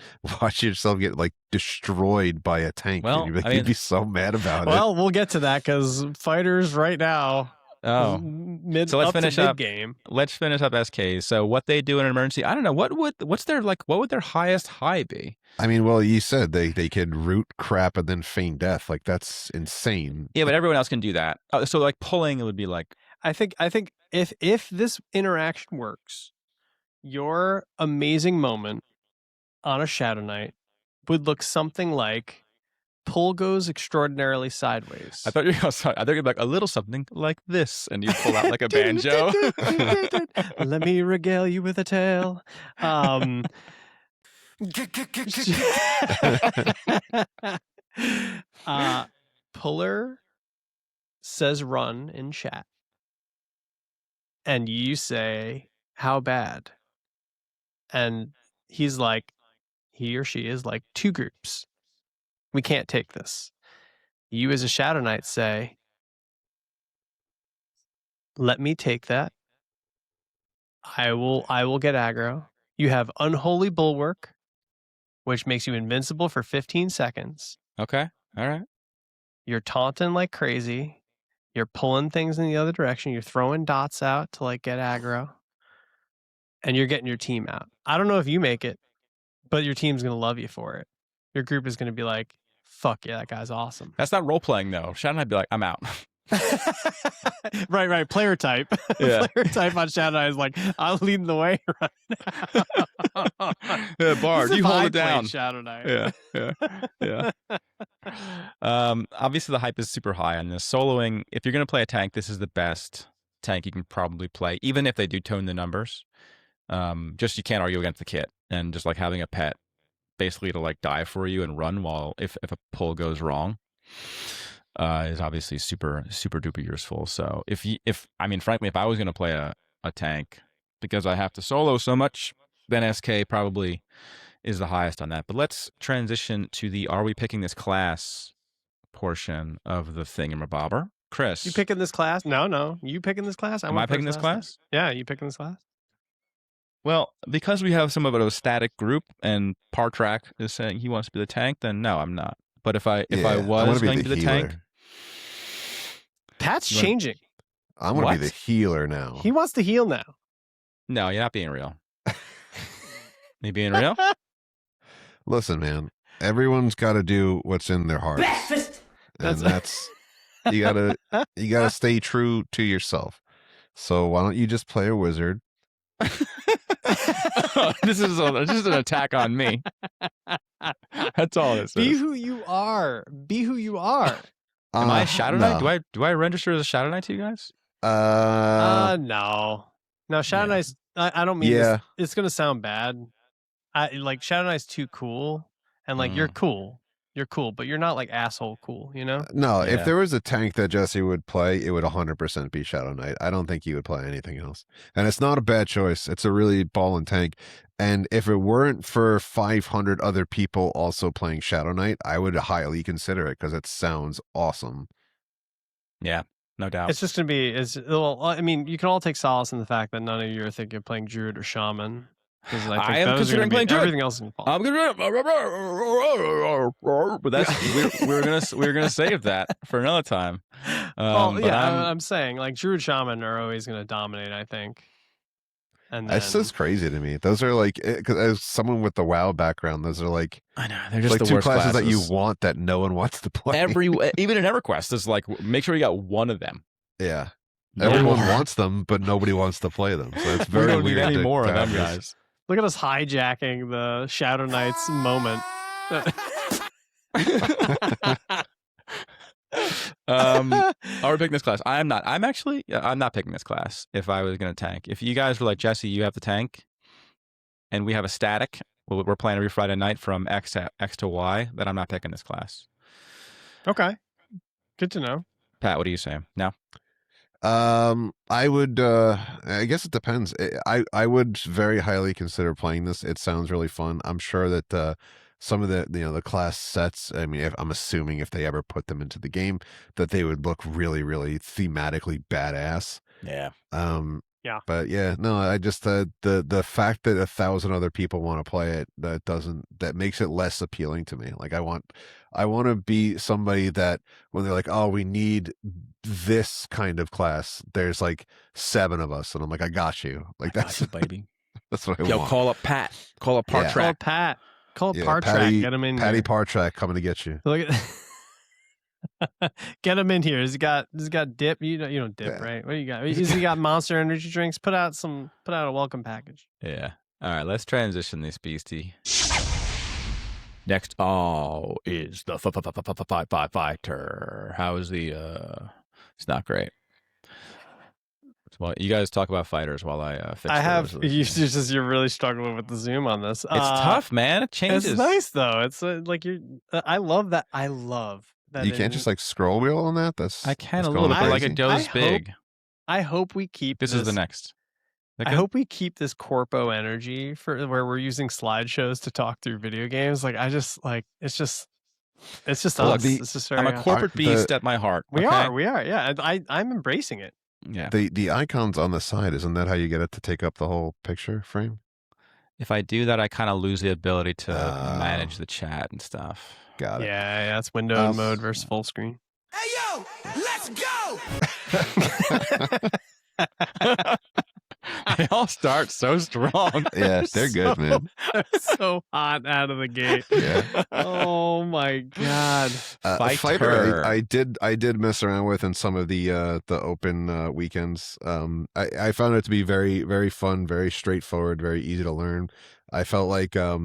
yourself get like destroyed by a tank? Well, And I you'd mean- be so mad about it. Well, we'll get to that because fighters right now. Oh, So let's finish up game. Let's finish up SKs. So what they do in an emergency, I don't know. What would their highest high be? I mean, well, you said they could root crap and then feign death. Like that's insane. Yeah, but everyone else can do that. So like pulling, it would be like I think if this interaction works, your amazing moment on a Shadow Knight would look something like pull goes extraordinarily sideways. I thought you were like a little something like this, and you pull out like a banjo. Let me regale you with a tale. Puller says run in chat, and you say how bad, and he's like, he or she is like, 2 groups, we can't take this. You as a Shadow Knight say, let me take that. I will get aggro. You have Unholy Bulwark, which makes you invincible for 15 seconds. Okay. All right. You're taunting like crazy. You're pulling things in the other direction. You're throwing dots out to like get aggro. And you're getting your team out. I don't know if you make it, but your team's going to love you for it. Your group is going to be like, fuck yeah, that guy's awesome. That's not role playing though. Shadow Knight'd be like, I'm out. Right. Player type. Yeah. Player type on Shadow Knight is like, I'm leading the way right now. Yeah, Bard, This is you if hold I it down. played Shadow Knight. Yeah. Obviously the hype is super high on this. Soloing, if you're going to play a tank, this is the best tank you can probably play, even if they do tone the numbers. Just you can't argue against the kit, and just like having a pet basically to like die for you and run while if a pull goes wrong is obviously super duper useful. So if frankly, if I was going to play a tank because I have to solo so much, then SK probably is the highest on that. But let's transition to the are we picking this class portion of the thingamabobber. Chris, You picking this class? No. You picking this class? am I picking this class? Yeah, you picking this class? Well, because we have some of a static group and Partrak is saying he wants to be the tank, then no, I'm not. But if I was going to be the tank, Pat's You wanna- changing. I'm going to be What? the healer now. He wants to heal now. no, you're not being real. You being real? Listen, man, everyone's got to do what's in their heart. And that's you gotta stay true to yourself. So why don't you just play a wizard? This is just an attack on me. That's all this Be is. who you are. Be who you are. Am I a Shadow Knight? No. Do I register as a Shadow Knight to you guys? No. No, Shadow Yeah. Knight's I don't mean Yeah. this. It's gonna sound bad. Like Shadow Knight's too cool. And like you're cool. You're cool, but you're not like asshole cool, you know? No, Yeah. if there was a tank that Jesse would play, it would 100% be Shadow Knight. I don't think he would play anything else. And it's not a bad choice. It's a really ballin' tank. And if it weren't for 500 other people also playing Shadow Knight, I would highly consider it because it sounds awesome. Yeah, no doubt. It's just gonna be well, I mean, you can all take solace in the fact that none of you are thinking of playing Druid or Shaman. Because I think I am those are considering gonna be playing Druid. everything else is gonna fall. I'm gonna, but that's we're gonna save that for another time. Well, But yeah, I'm saying like Druid Shaman are always gonna dominate, I think. And then, It's just crazy to me. Those are like, because as someone with the WoW background, those are like I know they're just like the two worst classes that you want that no one wants to play. Even in EverQuest, is like make sure you got one of them. Yeah. No Everyone more. wants them, but nobody wants to play them. So it's We very don't need weird. any to- more to of them have this. guys. look at us hijacking the Shadow Knights moment. Are we picking this class? I'm not. I'm not picking this class. If I was going to tank, if you guys were like Jesse, you have the tank, and we have a static. We're playing every Friday night from X to Y. Then I'm not picking this class. Okay. Good to know. Pat, what do you say? No. I would. I guess it depends. I would very highly consider playing this. It sounds really fun. I'm sure that some of the class sets. I mean, I'm assuming if they ever put them into the game, that they would look really, really thematically badass. Yeah. Yeah. But yeah, no, I just the fact that 1,000 other people want to play it, that makes it less appealing to me. Like I want to be somebody that when they're like, oh, we need this kind of class, there's like 7 of us, and I'm like, I got you. Like that's baby. that's what I Yo, want. call up Pat. Call up Yeah. Call Partrak. Pat. Call Yeah, Partrak. Patty- Get him in Patty here. Partrak coming to get you. Look at Get him in here. Has he got dip? You don't dip, Yeah. right? What do you got? Has he got Monster Energy drinks? Put out a welcome package. Yeah. All right. Let's transition this beastie. Next, is the fighter. How is the? It's not great. Well, you guys talk about fighters while I fix. I have. those. You're really struggling with the zoom on this. It's tough, man. It changes. It's nice though. It's like you're. I love that. I love that. You can't just like scroll wheel on that. That's I can that's a little going bit, but like crazy. it goes I big. I hope we keep. This is the next. That I good? hope we keep this corpo energy for where we're using slideshows to talk through video games. Like I just like it's just Look, us. It's just very I'm a us. corporate The- beast at my heart. We okay? are. Yeah, I'm embracing it. Yeah. the icons on the side. Isn't that how you get it to take up the whole picture frame? If I do that, I kind of lose the ability to Oh. manage the chat and stuff. Got it. Yeah, that's window mode versus full screen. Hey yo, let's go! They all all start so strong. Yeah, they're good, man. They're so hot out of the gate. Yeah. Oh my god. Fighter, I did mess around with in some of the open weekends. I found it to be very, very fun, very straightforward, very easy to learn. I felt like I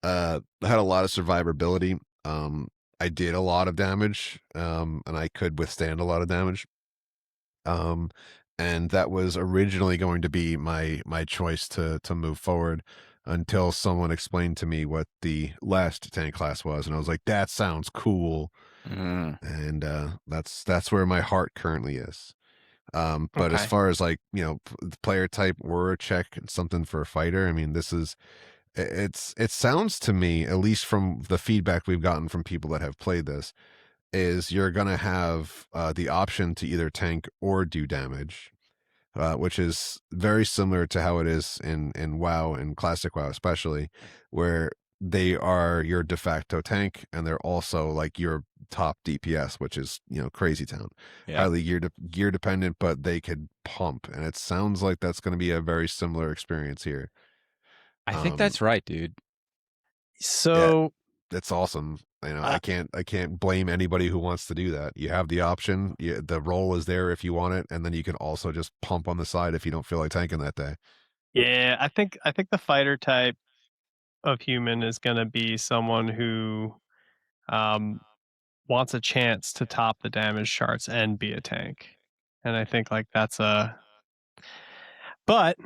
had a lot of survivability. I did a lot of damage, and I could withstand a lot of damage. And that was originally going to be my choice to move forward until someone explained to me what the last tank class was, and I was like, that sounds cool. And that's where my heart currently is. But as Okay. far as like, player type warrior check and something for a fighter, I mean, it sounds to me, at least from the feedback we've gotten from people that have played this, is you're going to have the option to either tank or do damage, which is very similar to how it is in WoW and Classic WoW especially, where they are your de facto tank and they're also like your top DPS, which is, Crazy Town. Yeah. Highly gear dependent, but they could pump. And it sounds like that's going to be a very similar experience here. I think that's right, dude. So That's awesome. I can't blame anybody who wants to do that. You have the option. The role is there if you want it, and then you can also just pump on the side if you don't feel like tanking that day. yeah, I think the fighter type of human is going to be someone who wants a chance to top the damage charts and be a tank. And I think like that's but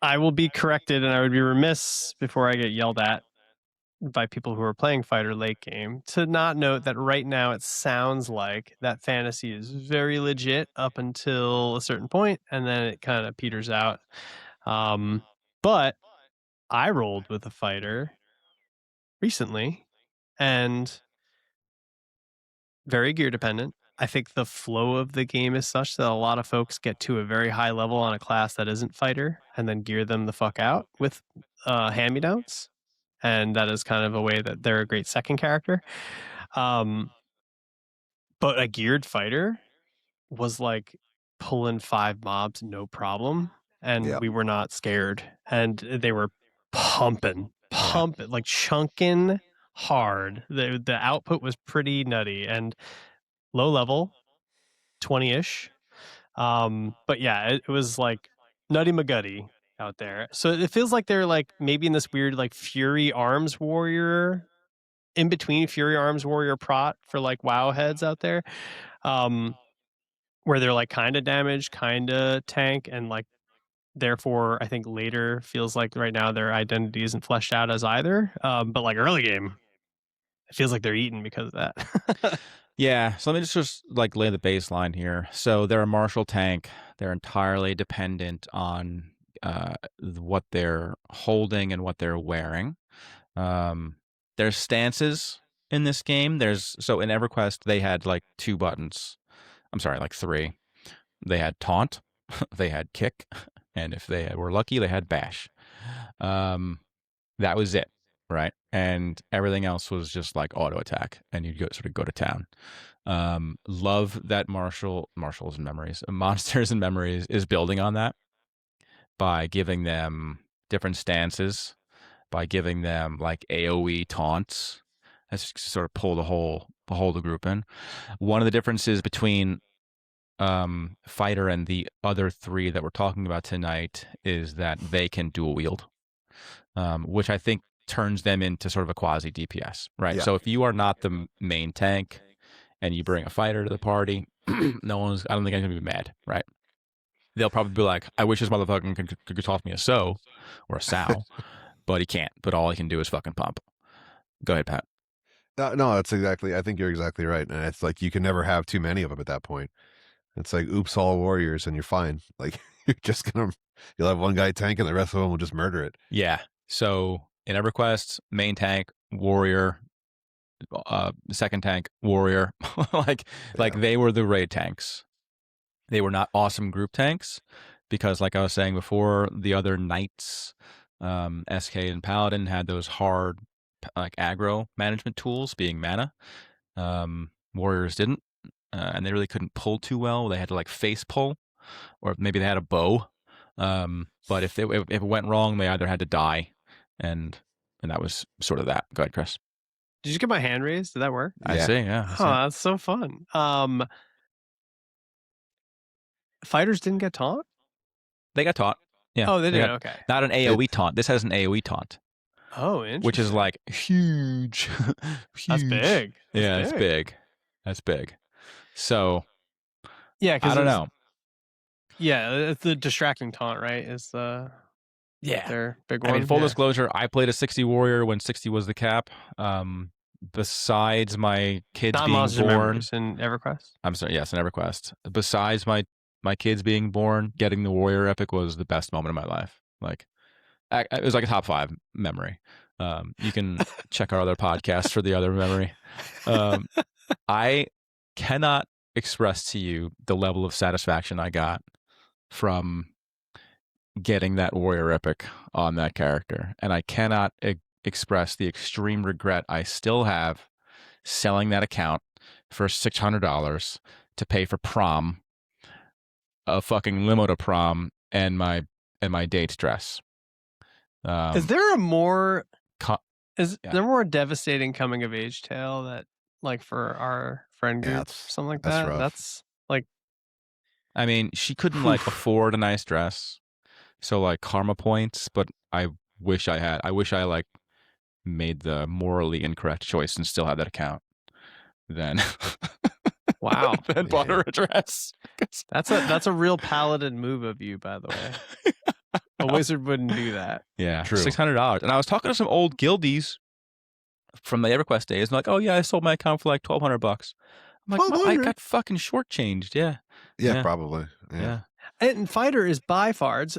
I will be corrected, and I would be remiss before I get yelled at by people who are playing fighter late game to not note that right now it sounds like that fantasy is very legit up until a certain point, and then it kind of peters out. But I rolled with a fighter recently, and very gear dependent. I think the flow of the game is such that a lot of folks get to a very high level on a class that isn't fighter and then gear them the fuck out with hand-me-downs. And that is kind of a way that they're a great second character. But a geared fighter was like pulling 5 mobs no problem. And Yep. we were not scared. And they were pumping, like chunking hard. The output was pretty nutty and low level, 20-ish. But yeah, it was like nutty McGutty out there. So it feels like they're like maybe in this weird like Fury Arms Warrior, in between Fury Arms Warrior Prot for like WoW heads out there, where they're like kind of damage, kind of tank, and like therefore I think later feels like right now their identity isn't fleshed out as either. But like early game, it feels like they're eaten because of that. Yeah, so let me just like lay the baseline here. So they're a martial tank. They're entirely dependent on what they're holding and what they're wearing. There's stances in this game. So in EverQuest they had like 2 buttons. I'm sorry, like 3. They had taunt, they had kick, and if they were lucky, they had bash. That was it, right? And everything else was just like auto attack, and you'd sort of go to town. Love that Monsters and Memories is building on that by giving them different stances, by giving them like AoE taunts. That's just sort of pull the group in. One of the differences between fighter and the other 3 that we're talking about tonight is that they can dual wield, which I think turns them into sort of a quasi DPS, right? Yeah. So if you are not the main tank and you bring a fighter to the party, I don't think anyone's gonna be mad, right? They'll probably be like, I wish this motherfucker could toss me a so or a sow, but he can't. But all he can do is fucking pump. Go ahead, Pat. No, that's exactly. I think you're exactly right, and it's like you can never have too many of them at that point. It's like oops, all warriors, and you're fine. Like you'll have one guy tank, and the rest of them will just murder it. Yeah. So in EverQuest, main tank, warrior, second tank, warrior, like they were the raid tanks. They were not awesome group tanks because, like I was saying before, the other knights, SK and Paladin had those hard like aggro management tools, being mana. Warriors didn't, and they really couldn't pull too well. They had to like face pull, or maybe they had a bow, But if it went wrong, they either had to die, and that was sort of that. Go ahead, Chris. Did you get my hand raised? Did that work? I Yeah. see. Yeah. I see. Oh, that's so fun. Fighters didn't get taunt? They got taught. Yeah. Oh, they did. got- Okay. Not an AOE taunt. This has an AOE taunt, Oh, interesting. which is like huge. That's Huge. big. Yeah, That's it's big. That's big. So Yeah, because I don't know. Yeah, it's the distracting taunt, right? Is their big one. I mean, full Yeah. disclosure, I played a 60 warrior when 60 was the cap. Besides my kids being Non-monster born, members in EverQuest. I'm sorry, yes, in EverQuest. Besides my kids being born, getting the warrior epic was the best moment of my life. Like, it was like a top 5 memory. You can check our other podcasts for the other memory. I cannot express to you the level of satisfaction I got from getting that warrior epic on that character, and I cannot express the extreme regret I still have selling that account for $600 to pay for prom, a fucking limo to prom, and my date's dress. Is there a more co- is yeah. there more devastating coming of age tale that like for our friend Yeah, group, that's- something like that's that? rough. That's like I mean, she couldn't like afford a nice dress, so like karma points. But I wish I had. I wish I like made the morally incorrect choice and still had that account. Then wow. then bought her a dress. That's a real paladin move of you, by the way. A wizard wouldn't do that. Yeah, True. $600. And I was talking to some old guildies from the EverQuest days, and like, oh yeah, I sold my account for like $1,200. I'm like, well, I got fucking shortchanged. Yeah, Yeah, Yeah. probably. Yeah. And fighter is by Fard.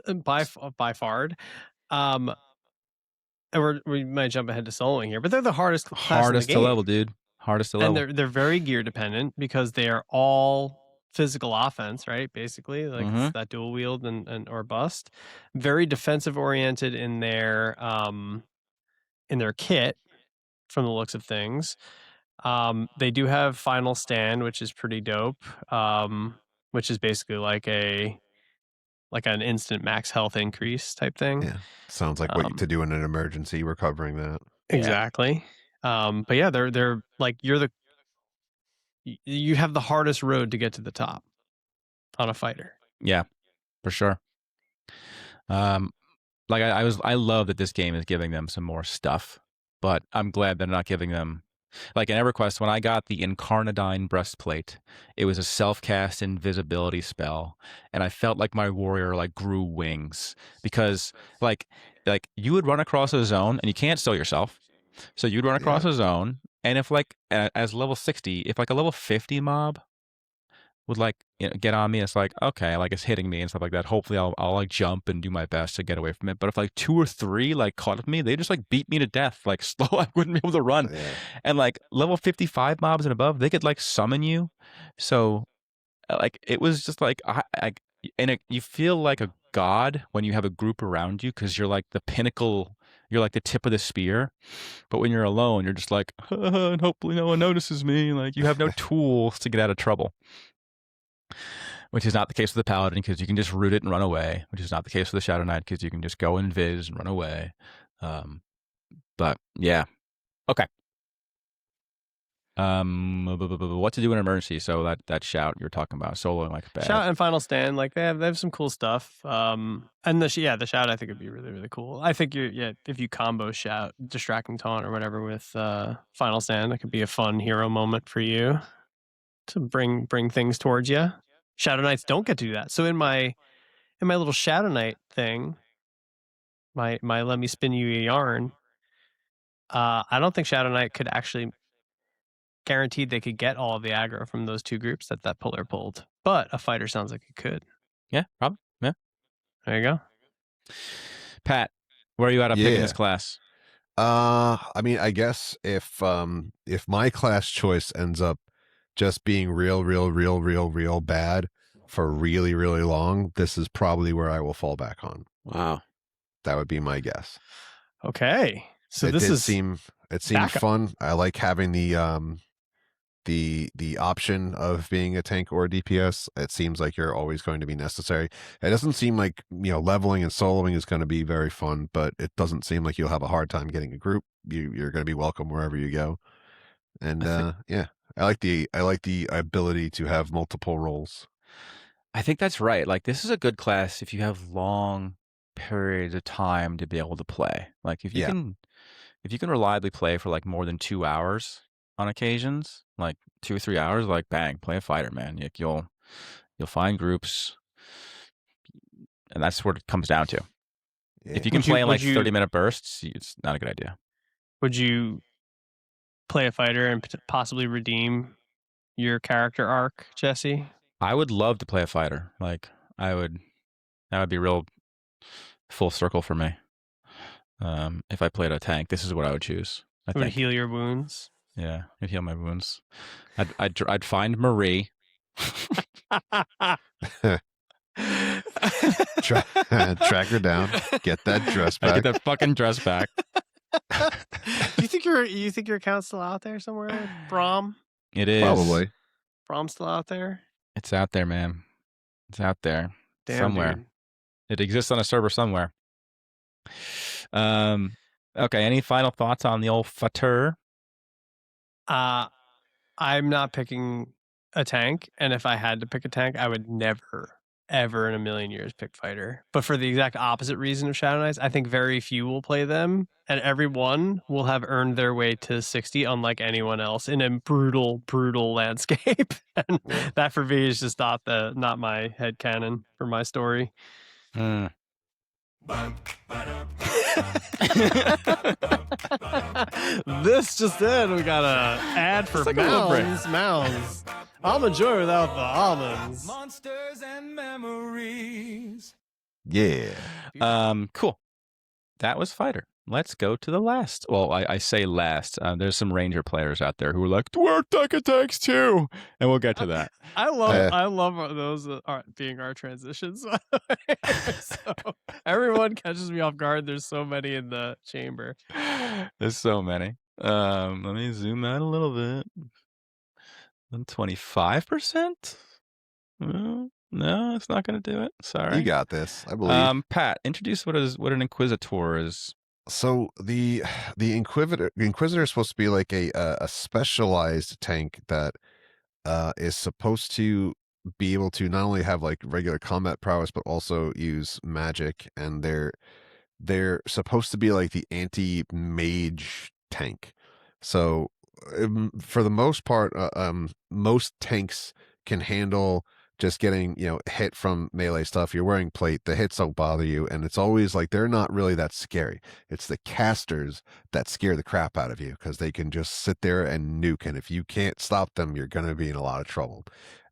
And we might jump ahead to soloing here, but they're the hardest class hardest in the to game. level, dude. Hardest to And level. they're very gear dependent because they are all physical offense, right? Basically, like Mhm. it's that dual wield and or bust. Very defensive oriented in their kit, from the looks of things. They do have Final Stand, which is pretty dope. Which is basically like an instant max health increase type thing. Yeah. Sounds like what to do in an emergency. We're covering that. Exactly. But yeah, they're like you have the hardest road to get to the top on a fighter. Yeah, for sure. Like I love that this game is giving them some more stuff, but I'm glad they're not giving them, like in EverQuest, when I got the Incarnadine breastplate, it was a self-cast invisibility spell, and I felt like my warrior like grew wings because like you would run across a zone and you can't still yourself, so you'd run across a zone, and if like as level 60, if like a level 50 mob would like get on me, it's like okay, like it's hitting me and stuff like that. Hopefully I'll like jump and do my best to get away from it. But if like 2 or 3 like caught up with me, they just like beat me to death, like slow. I wouldn't be able to run. Yeah. And like level 55 mobs and above, they could like summon you. So like it was just like you feel like a god when you have a group around you because you're like the pinnacle. You're like the tip of the spear. But when you're alone, you're just like, and hopefully no one notices me. Like you have no tools to get out of trouble. Which is not the case with the Paladin because you can just root it and run away. Which is not the case with the Shadow Knight because you can just go and viz and run away. But yeah, okay. What to do in an emergency? So that shout you're talking about, soloing like bad. Shout and Final Stand, like they have some cool stuff. And the shout I think would be really really cool. I think if you combo shout, distracting taunt or whatever with Final Stand, that could be a fun hero moment for you to bring things towards you. Shadow Knights don't get to do that. So in my little Shadow Knight thing, my let me spin you a yarn. I don't think Shadow Knight could actually guaranteed they could get all of the aggro from those 2 groups that puller pulled, but a fighter sounds like it could. Yeah, probably. Yeah. There you go. Pat, where are you at on picking this class? I mean, I guess if my class choice ends up just being real bad for really, really long, this is probably where I will fall back on. Wow. That would be my guess. Okay. So it this did is seem backup. fun. I like having the the option of being a tank or a DPS. It seems like you're always going to be necessary. It doesn't seem like leveling and soloing is going to be very fun, but it doesn't seem like you'll have a hard time getting a group. You're going to be welcome wherever you go. And yeah, I like the ability to have multiple roles. I think that's right. Like, this is a good class if you have long periods of time to be able to play. Like, if you Yeah. can reliably play for like more than 2 hours on occasions, like 2 or 3 hours, like bang, play a fighter, man. Like, you'll find groups, and that's what it comes down to. Yeah. If you can Would you- play in like would you- 30-minute bursts, it's not a good idea. Would you play a fighter and possibly redeem your character arc, Jesse? I would love to play a fighter. Like, that would be real full circle for me. If I played a tank, this is what I would choose. I It would think. heal your wounds. Yeah, it'd heal my wounds. I'd find Marie. Track her down. Get that dress I back. get that fucking dress back. you think your account's still out there somewhere? Brom? It is. Probably. Brom's still out there? It's out there, man. It's out there. Damn, somewhere. dude. It exists on a server somewhere. Okay, any final thoughts on the old Fatur? I'm not picking a tank, and if I had to pick a tank, I would never, ever in a million years pick fighter. But for the exact opposite reason of Shadow Knights, I think very few will play them, and everyone will have earned their way to 60, unlike anyone else, in a brutal, brutal landscape. And that for me is just not my headcanon for my story. This just in, we got a ad for Let's take a little break. Mounds. Almond Joy without the almonds. Monsters and memories. Yeah. Cool. That was fighter. Let's go to the last. Well, I say last. There's some Ranger players out there who are like, we're tanks too, and we'll get to that. I love those that are being our transitions. By the way. So everyone catches me off guard. There's so many in the chamber. There's so many. Let me zoom out a little bit. 25%? No, it's not going to do it. Sorry. You got this. I believe. Pat, introduce what an Inquisitor is. So the Inquisitor is supposed to be like a specialized tank that is supposed to be able to not only have like regular combat prowess but also use magic, and they're supposed to be like the anti-mage tank. So for the most part, most tanks can handle just getting hit from melee stuff. You're wearing plate, the hits don't bother you, and it's always like they're not really that scary. It's the casters that scare the crap out of you because they can just sit there and nuke, and if you can't stop them, you're going to be in a lot of trouble.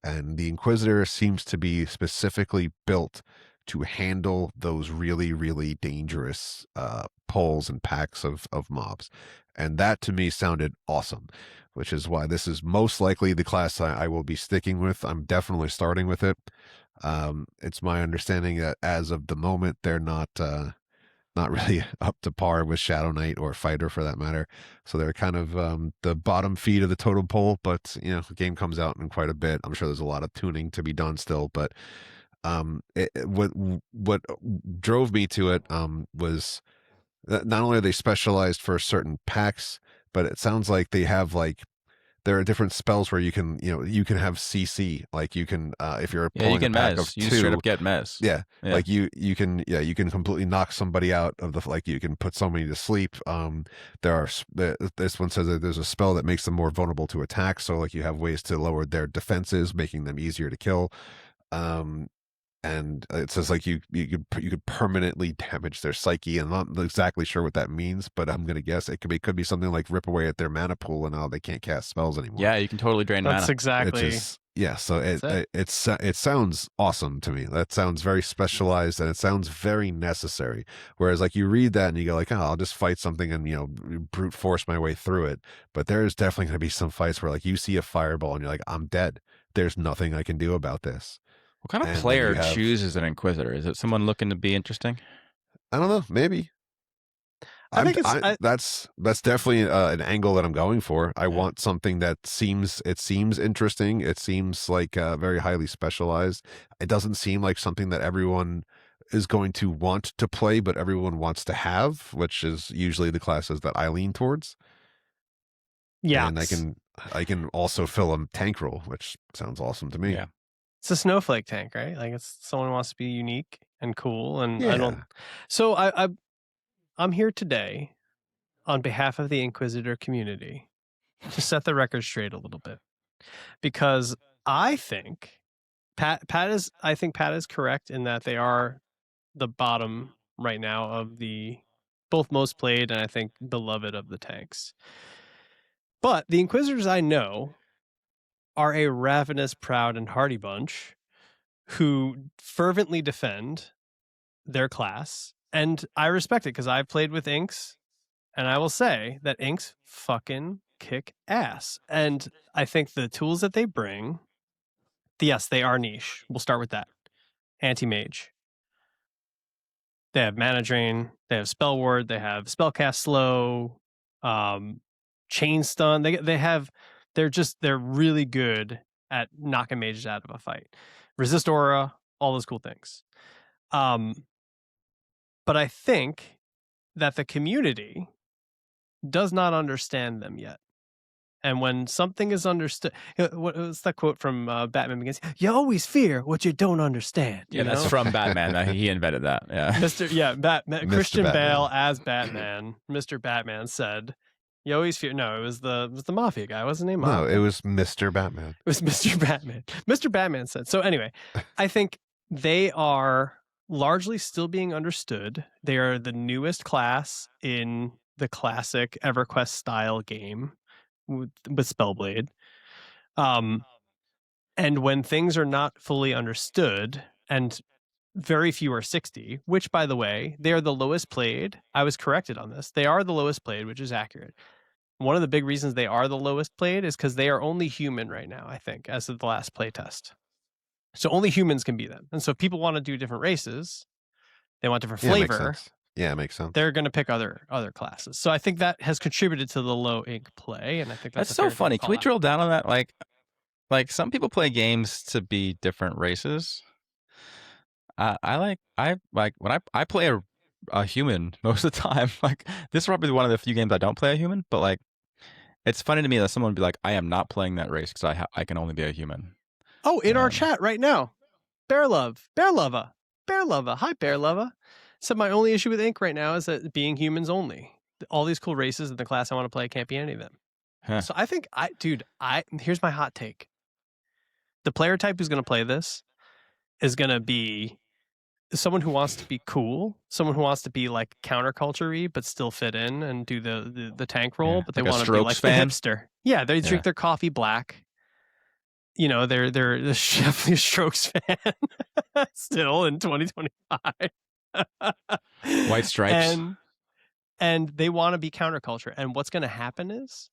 And the Inquisitor seems to be specifically built to handle those really, really dangerous pulls and packs of mobs. And that to me sounded awesome, which is why this is most likely the class I will be sticking with. I'm definitely starting with it. It's my understanding that as of the moment, they're not really up to par with Shadow Knight or Fighter for that matter. So they're kind of the bottom feed of the totem pole, but the game comes out in quite a bit. I'm sure there's a lot of tuning to be done still, but what drove me to it was that not only are they specialized for certain packs, but it sounds like they have there are different spells where you can have CC, like you can if you're Yeah, you pulling can a pack mez. of You two, straight up get mez. yeah, Yeah. like you can completely knock somebody out of the, like you can put somebody to sleep. This one says that there's a spell that makes them more vulnerable to attack, so like you have ways to lower their defenses, making them easier to kill. And it says like you could permanently damage their psyche, and I'm not exactly sure what that means, but I'm gonna guess it could be something like rip away at their mana pool, and now they can't cast spells anymore. Yeah, you can totally drain That's mana. exactly. So That's it sounds awesome to me. That sounds very specialized, and it sounds very necessary. Whereas like you read that and you go like, oh, I'll just fight something and brute force my way through it. But there's definitely going to be some fights where like you see a fireball and you're like, I'm dead. There's nothing I can do about this. What kind of And then player you have- chooses an Inquisitor? Is it someone looking to be interesting? I don't know. Maybe. I think that's definitely an angle that I'm going for. I want something that seems interesting. It seems like very highly specialized. It doesn't seem like something that everyone is going to want to play, but everyone wants to have, which is usually the classes that I lean towards. Yeah. And I can also fill a tank role, which sounds awesome to me. Yeah. It's a snowflake tank, right? Like it's someone who wants to be unique and cool. And I Yeah. don't. So I'm here today on behalf of the Inquisitor community to set the record straight a little bit, because I think Pat is correct in that they are the bottom right now of the both most played and I think beloved of the tanks. But the Inquisitors I know are a ravenous, proud, and hardy bunch who fervently defend their class. And I respect it because I've played with Inks, and I will say that Inks fucking kick ass. And I think the tools that they bring, yes, they are niche. We'll start with that. Anti-mage. They have mana drain, they have spell ward, they have spellcast slow, chain stun. They're really good at knocking mages out of a fight. Resist aura, all those cool things. But I think that the community does not understand them yet. And when something is understood, what's that quote from Batman Begins? You always fear what you don't understand. Yeah, that's know? from Batman. He invented that. Yeah. Christian Batman. Bale as Batman, Mr. Batman said, "You always fear." No, it was the mafia guy. What's his name? No, it was Mr. Batman. It was Mr. Batman. Mr. Batman said. So anyway, I think they are largely still being understood. They are the newest class in the classic EverQuest style game with Spellblade. And when things are not fully understood, and very few are 60, which, by the way, they are the lowest played. I was corrected on this. They are the lowest played, which is accurate. One of the big reasons they are the lowest played is because they are only human right now, I think, as of the last play test. So only humans can be them. And so if people want to do different races, they want different flavor. Yeah, it makes sense. They're going to pick other classes. So I think that has contributed to the low ink play, and I think that's so funny. Can we drill down on that? Like some people play games to be different races. I when I play a human most of the time. Like this is probably one of the few games I don't play a human, but like it's funny to me that someone would be like, I am not playing that race because I can only be a human. Oh, in our chat right now, Bear Lova. Hi, Bear Lova. So my only issue with Ink right now is that being humans only. All these cool races in the class I want to play can't be any of them. Huh. So I think here's my hot take. The player type who's going to play this is going to be someone who wants to be cool, someone who wants to be like counterculture-y but still fit in and do the tank role, but they like a want to be like Strokes fan? the hipster. Yeah, they drink their coffee black. You know, they're definitely a Strokes fan still in 2025. White stripes. And they want to be counterculture. And what's going to happen is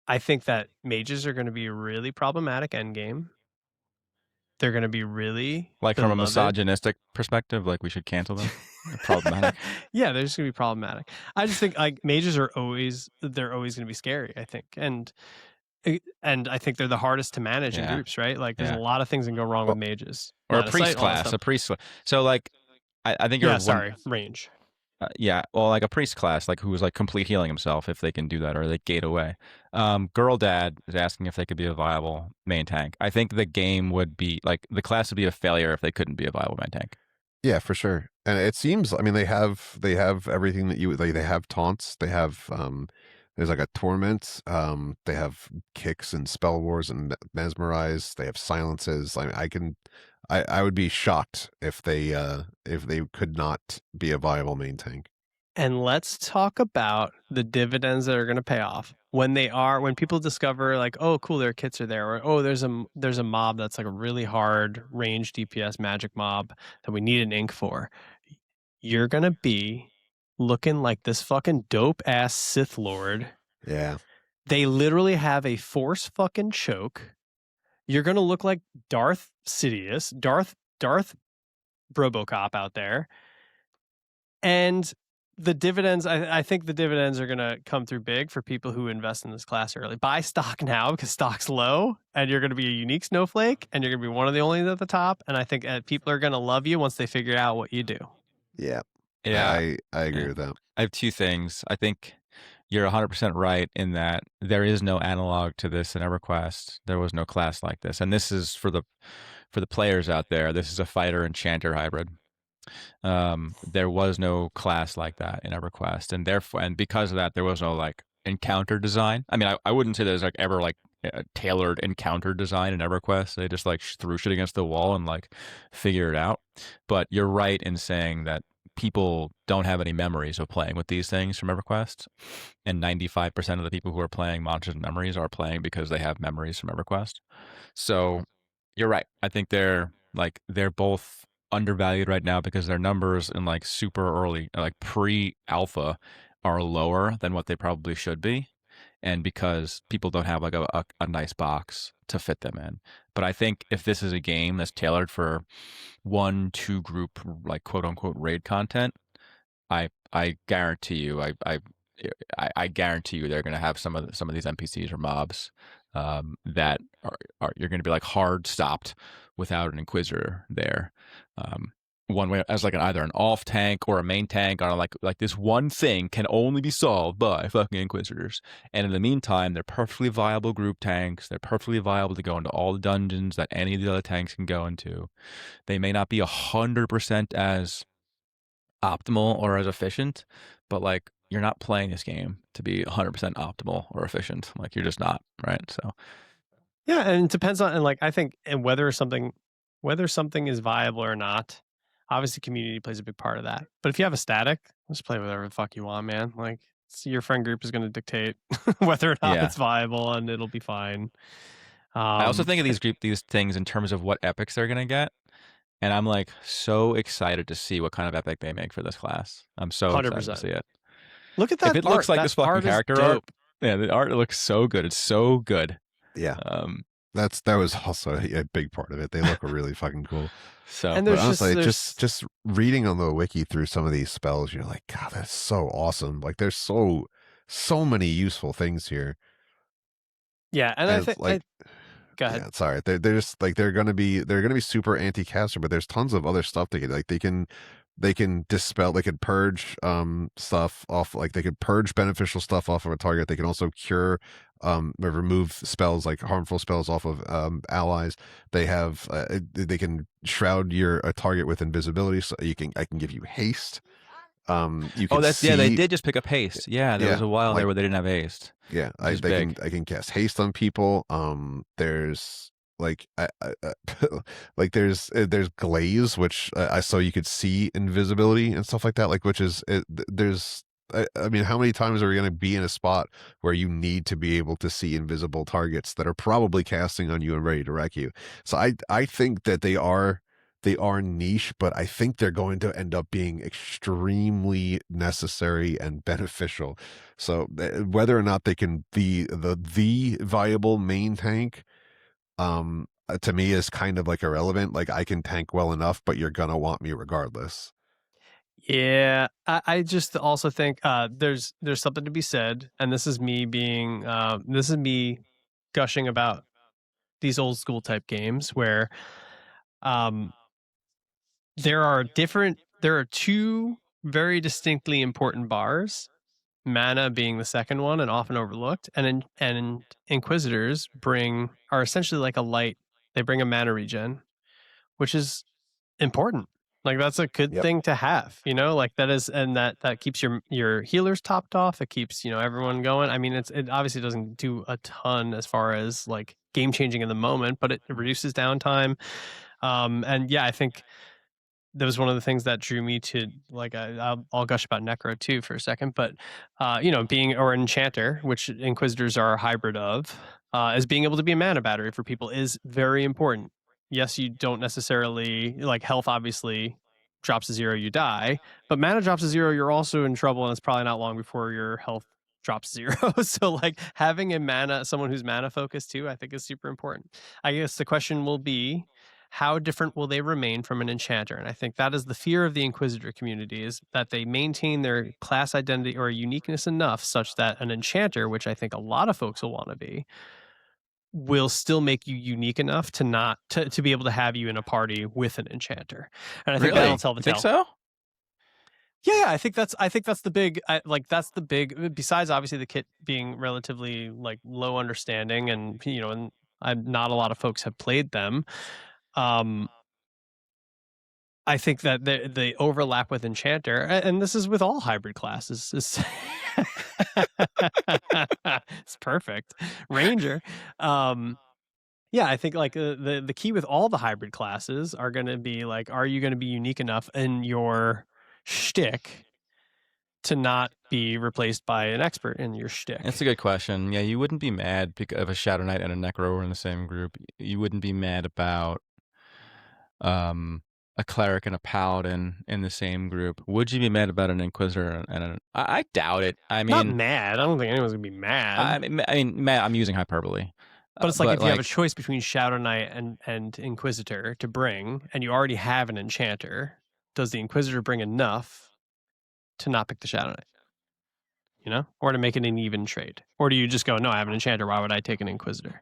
I think that mages are going to be really problematic endgame. They're going to be really like from a beloved. misogynistic perspective, like we should cancel them. Problematic. Yeah, they're just going to be problematic. I just think like mages are always going to be scary, I think. And I think they're the hardest to manage in groups, right? Like there's a lot of things that go wrong with mages. Or a priest class, So like I think you're range. Well, like a priest class, like who's like complete healing himself, if they can do that, or they gate away. Girl Dad is asking if they could be a viable main tank. I think the game would be like the class would be a failure if they couldn't be a viable main tank. Yeah, for sure. And it seems, I mean, they have everything that they have taunts. They have there's like a torment. They have kicks and spell wars and mesmerize. They have silences. I mean, I would be shocked if they could not be a viable main tank. And let's talk about the dividends that are going to pay off when people discover like, oh, cool, their kits are there, or oh, there's a mob that's like a really hard range DPS magic mob that we need an ink for. You're going to be looking like this fucking dope ass Sith Lord. Yeah. They literally have a force fucking choke. You're going to look like Darth Sidious, Darth Robocop out there. And the dividends, I think the dividends are going to come through big for people who invest in this class early. Buy stock now because stock's low, and you're going to be a unique snowflake, and you're going to be one of the only at the top. And I think people are going to love you once they figure out what you do. Yeah. Yeah. I agree Yeah. with that. I have two things. I think you're 100% right in that there is no analog to this in EverQuest. There was no class like this, and this is for the players out there. This is a fighter enchanter hybrid. There was no class like that in EverQuest, and therefore, and because of that, there was no like encounter design. I mean, I wouldn't say there's like ever like a tailored encounter design in EverQuest. They just like threw shit against the wall and like figure it out. But you're right in saying that people don't have any memories of playing with these things from EverQuest, and 95% of the people who are playing Monsters and Memories are playing because they have memories from EverQuest. So you're right. I think they're both undervalued right now because their numbers in like super early, like pre-alpha, are lower than what they probably should be, and because people don't have like a nice box to fit them in. But I think if this is a game that's tailored for 1-2 group like quote unquote raid content, I guarantee you, I guarantee you they're going to have some of these NPCs or mobs that are you're going to be like hard stopped without an Inquisitor there. One way as like either an off tank or a main tank on like this one thing can only be solved by fucking Inquisitors. And in the meantime, they're perfectly viable group tanks. They're perfectly viable to go into all the dungeons that any of the other tanks can go into. They may not be 100% as optimal or as efficient, but like you're not playing this game to be 100% optimal or efficient. Like you're just not, right? So yeah, and it depends on, and like I think, and whether something is viable or not. Obviously, community plays a big part of that. But if you have a static, just play whatever the fuck you want, man. Like your friend group is going to dictate whether or not it's viable, and it'll be fine. I also think of these things in terms of what epics they're going to get. And I'm like so excited to see what kind of epic they make for this class. I'm so 100%. Excited to see it. Look at that. If it looks like this fucking character art, yeah, the art looks so good. It's so good. Yeah. That was also a big part of it. They look really fucking cool. So, and there's just reading on the wiki through some of these spells, you're like, God, that's so awesome. Like there's so many useful things here. Yeah, and I think like, go ahead. Yeah, sorry. They're just like they're gonna be super anti-caster, but there's tons of other stuff they can they can dispel, they could purge stuff off, like they could purge beneficial stuff off of a target. They can also cure or remove spells, like harmful spells off of allies. They have they can shroud a target with invisibility, so I can give you haste. You can they did just pick up haste. Yeah, there was a while there where they didn't have haste. Yeah, I can cast haste on people. There's like like there's glaze, which I saw you could see invisibility and stuff like that. Like which is there's I mean, how many times are we going to be in a spot where you need to be able to see invisible targets that are probably casting on you and ready to wreck you? So I think that they are niche, but I think they're going to end up being extremely necessary and beneficial. So whether or not they can be the viable main tank, to me is kind of like irrelevant. Like I can tank well enough, but you're gonna want me regardless. Yeah, I just also think there's something to be said, and this is me gushing about these old school type games where there are two very distinctly important bars, mana being the second one and often overlooked, and Inquisitors are essentially like a light. They bring a mana regen, which is important. Like that's a good thing to have, like that is, and that keeps your healers topped off. It keeps, everyone going. I mean, it obviously doesn't do a ton as far as like game changing in the moment, but it reduces downtime. And yeah, I think that was one of the things that drew me to, like, I'll gush about Necro too for a second, but being or Enchanter, which Inquisitors are a hybrid of, is being able to be a mana battery for people is very important. Yes, you don't necessarily, like, health obviously drops to 0, you die, but mana drops to 0, you're also in trouble, and it's probably not long before your health drops 0. So like having someone who's mana focused too, I think is super important. I guess the question will be, how different will they remain from an enchanter? And I think that is the fear of the Inquisitor community, is that they maintain their class identity or uniqueness enough such that an enchanter, which I think a lot of folks will want to be, will still make you unique enough to not to be able to have you in a party with an enchanter. And I think Really? that'll tell the You think tale. so? Yeah, I think that's the big that's the big, besides obviously the kit being relatively like low understanding, and not a lot of folks have played them. I think that the overlap with Enchanter, and this is with all hybrid classes, is it's perfect. Ranger. Yeah, I think like the key with all the hybrid classes are going to be like, are you going to be unique enough in your shtick to not be replaced by an expert in your shtick? That's a good question. Yeah, you wouldn't be mad if a Shadow Knight and a Necro were in the same group. You wouldn't be mad about a Cleric and a Paladin in the same group. Would you be mad about an Inquisitor and an? I doubt it. I Not mean, mad. I don't think anyone's gonna be mad. I mean, Matt, I'm using hyperbole. But it's like if you have a choice between Shadow Knight and Inquisitor to bring, and you already have an Enchanter, does the Inquisitor bring enough to not pick the Shadow Knight? Or to make it an even trade? Or do you just go, no, I have an Enchanter, why would I take an Inquisitor?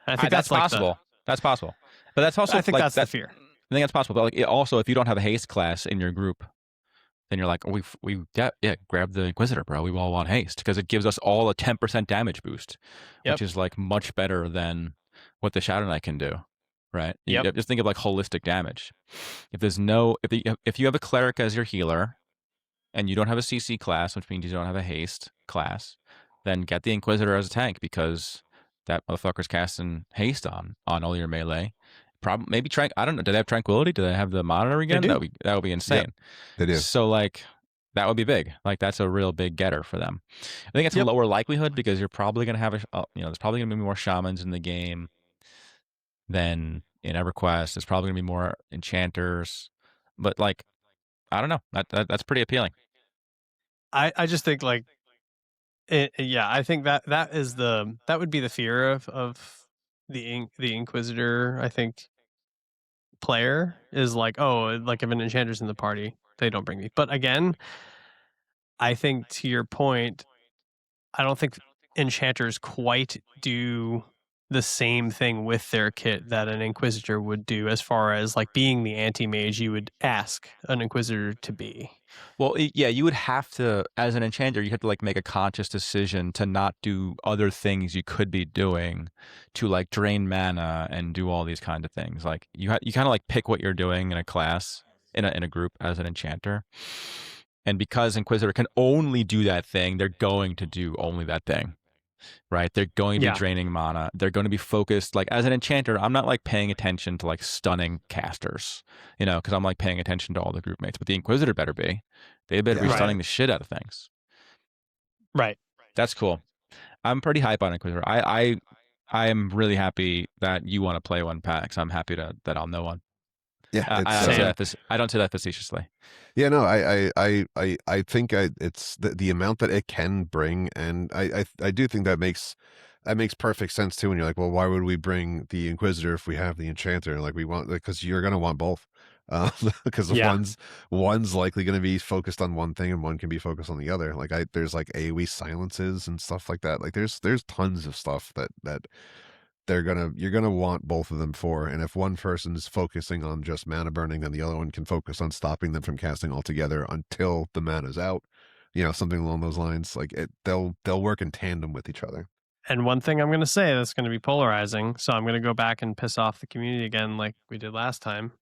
And I think that's like possible. That's possible. But that's also I think like, that's the fear. I think that's possible. But like, also, if you don't have a haste class in your group, then you're like, grab the Inquisitor, bro. We all want haste because it gives us all a 10% damage boost, which is like much better than what the Shadow Knight can do, right? Yep. Just think of like holistic damage. If you have a Cleric as your healer, and you don't have a CC class, which means you don't have a haste class, then get the Inquisitor as a tank because that motherfucker's casting haste on all your melee. Maybe I don't know. Do they have Tranquility? Do they have the monitor again? They do. That would be insane. They do. So like that would be big. Like that's a real big getter for them. I think it's a lower likelihood because you're probably gonna have there's probably gonna be more shamans in the game than in EverQuest. There's probably gonna be more enchanters, but like I don't know. That's pretty appealing. I just think like I think that would be the fear of the Inquisitor, I think, player is like, oh, like if an Enchanter's in the party, they don't bring me. But again, I think to your point, I don't think Enchanters quite do the same thing with their kit that an Inquisitor would do, as far as like being the anti-mage you would ask an Inquisitor to be. Well, yeah, you would have to, as an enchanter, you have to like make a conscious decision to not do other things you could be doing to like drain mana and do all these kind of things. Like you kind of like pick what you're doing in a class, in a group as an enchanter. And because Inquisitor can only do that thing, they're going to do only that thing. Right? They're going to be draining mana. They're going to be focused. Like as an enchanter, I'm not like paying attention to like stunning casters, because I'm like paying attention to all the group mates. But the Inquisitor better be. They better be stunning the shit out of things. Right. That's cool. I'm pretty hype on Inquisitor. I am really happy that you want to play one, Pat, because I'm happy that I'll know one. Yeah, I don't say that facetiously. Yeah, no, I think it's the amount that it can bring, and I do think that makes perfect sense too. When you're like, well, why would we bring the Inquisitor if we have the Enchanter? Like we want, because you're gonna want both, because one's likely gonna be focused on one thing and one can be focused on the other. Like there's like AoE silences and stuff like that. Like there's tons of stuff that you're gonna want both of them for, and if one person's focusing on just mana burning, then the other one can focus on stopping them from casting altogether until the mana's out. Something along those lines. Like they'll work in tandem with each other. And one thing I'm going to say that's going to be polarizing, so I'm going to go back and piss off the community again, like we did last time.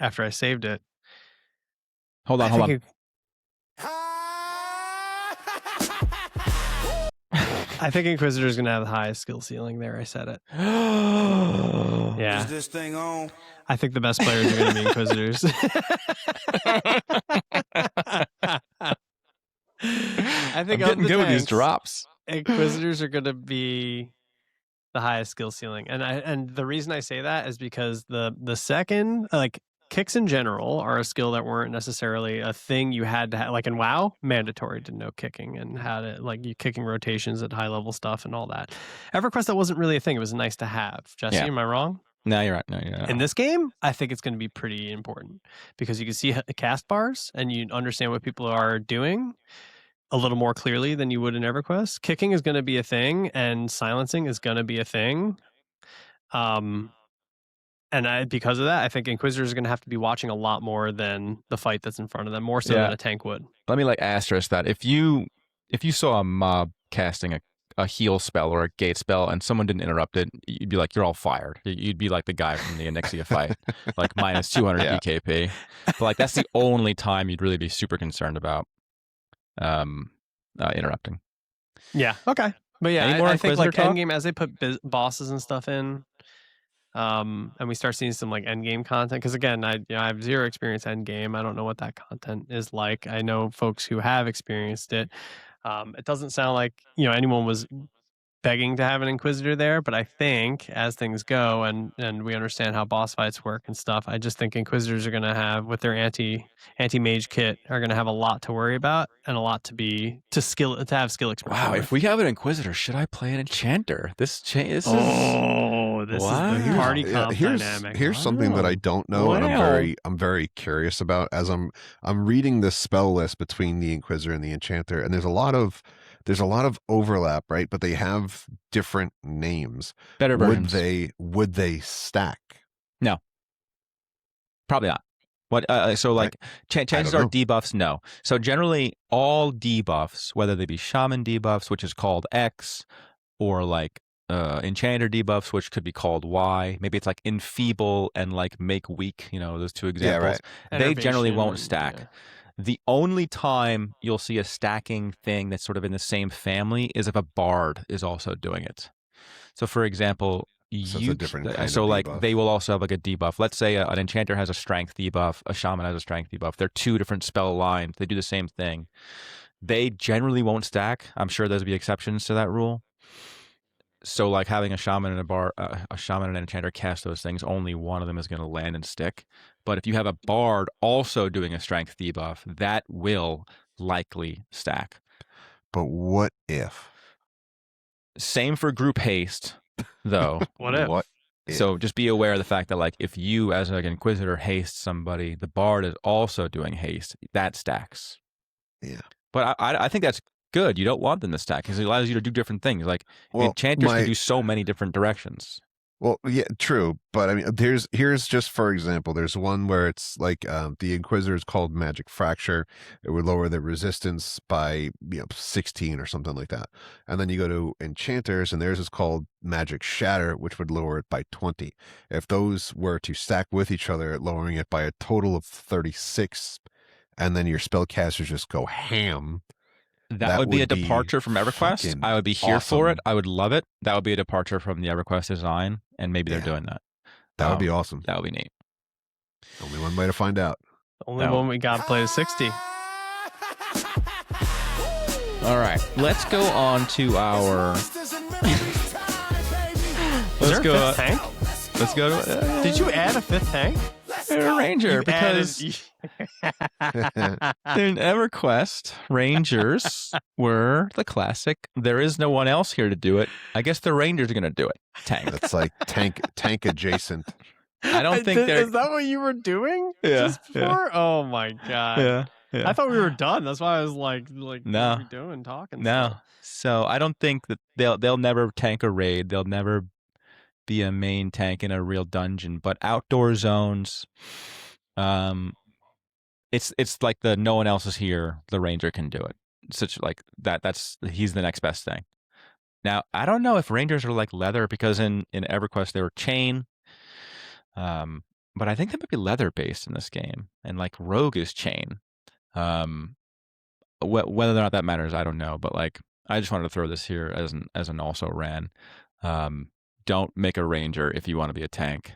After I saved it. Hold on. I think Inquisitor is going to have the highest skill ceiling there. I said it. Yeah. Is this thing on? I think the best players are going to be Inquisitors. I think I'm getting good with these drops. Inquisitors are going to be the highest skill ceiling, and the reason I say that is because the second, like, kicks in general are a skill that weren't necessarily a thing you had to have. Like in WoW, mandatory to know kicking and how to, like, you kicking rotations at high level stuff and all that. EverQuest, that wasn't really a thing. It was nice to have. Jesse, am I wrong? No, you're right. No, you're not. In this game, I think it's going to be pretty important because you can see the cast bars and you understand what people are doing a little more clearly than you would in EverQuest. Kicking is going to be a thing, and silencing is going to be a thing. Because of that, I think Inquisitors are going to have to be watching a lot more than the fight that's in front of them, more so than a tank would. Let me like asterisk that if you saw a mob casting a heal spell or a gate spell and someone didn't interrupt it, you'd be like, you're all fired. You'd be like the guy from the Onyxia fight, like minus 200 Yeah. PKP. But like that's the only time you'd really be super concerned about interrupting. Yeah. Okay. But yeah, Any more I think like Inquisitor talk? endgame as they put bosses and stuff in, and we start seeing some like endgame content. Because again, I have zero experience endgame. I don't know what that content is like. I know folks who have experienced it. It doesn't sound like anyone was begging to have an Inquisitor there, but I think as things go and we understand how boss fights work and stuff, I just think Inquisitors are going to have, with their anti-mage kit, are going to have a lot to worry about and a lot to have skill experience. Wow, with. if we have an Inquisitor, should I play an Enchanter? This is Oh, this Wow. is the party comp here's dynamic. here's something that I don't know, and I'm very curious about as I'm reading this spell list between the Inquisitor and the Enchanter, and there's a lot of overlap, right? But they have different names. better versions. Would they stack? Probably not. What? So like chances are know. debuffs. No. So generally, all debuffs, whether they be Shaman debuffs, which is called X, or like Enchanter debuffs, which could be called Y. Maybe it's like enfeeble and like make weak. Those two examples. right. They generally won't Enervation, stack. yeah. The only time you'll see a stacking thing that's sort of in the same family is if a bard is also doing it. So, for example, So it's a different kind of like debuff. they will also have like a debuff. Let's say an enchanter has a strength debuff, a shaman has a strength debuff. They're two different spell lines. They do the same thing. They generally won't stack. I'm sure there'll be exceptions to that rule. So, like having a shaman and a shaman and an enchanter cast those things, only one of them is going to land and stick. But if you have a bard also doing a strength debuff, that will likely stack. But what if? Same for group haste, though. What if? What if? So just be aware of the fact that, like, if you as an Inquisitor haste somebody, the bard is also doing haste. That stacks. Yeah. But I think that's good. You don't want them to stack because it allows you to do different things. Like enchanters can do so many different directions. Well, yeah, true. But I mean, here's just for example, there's one where it's like the Inquisitor is called Magic Fracture. It would lower the resistance by 16 or something like that. And then you go to Enchanters, and theirs is called Magic Shatter, which would lower it by 20. If those were to stack with each other, lowering it by a total of 36, and then your spellcasters just go ham. That would be a would be departure from EverQuest. fucking I would be here for it. awesome. I would love it. That would be a departure from the EverQuest design, and maybe they're Yeah. doing that. That would be awesome. That would be neat. Only one way to find out. Only No. one we got to play is 60. All right, let's go on to our. Was there a go. fifth tank? Let's go to Did you add a fifth tank? Ranger You because added- in EverQuest, Rangers were the classic. There is no one else here to do it. I guess the Rangers are going to do it. Tank. That's like tank adjacent. I don't think they're. Is that what you were doing? Yeah, Just before? Oh my god. Yeah. I thought we were done. That's why I was like, No. what are we doing? Talking. No. stuff? So I don't think that they'll never tank a raid. They'll never be a main tank in a real dungeon. But outdoor zones, it's like the no one else is here. The Ranger can do it. Such like that. He's the next best thing. Now I don't know if Rangers are like leather because in EverQuest they were chain. But I think they might be leather based in this game, and like Rogue is chain. Whether or not that matters, I don't know. But like, I just wanted to throw this here as an also ran. Don't make a Ranger if you want to be a tank.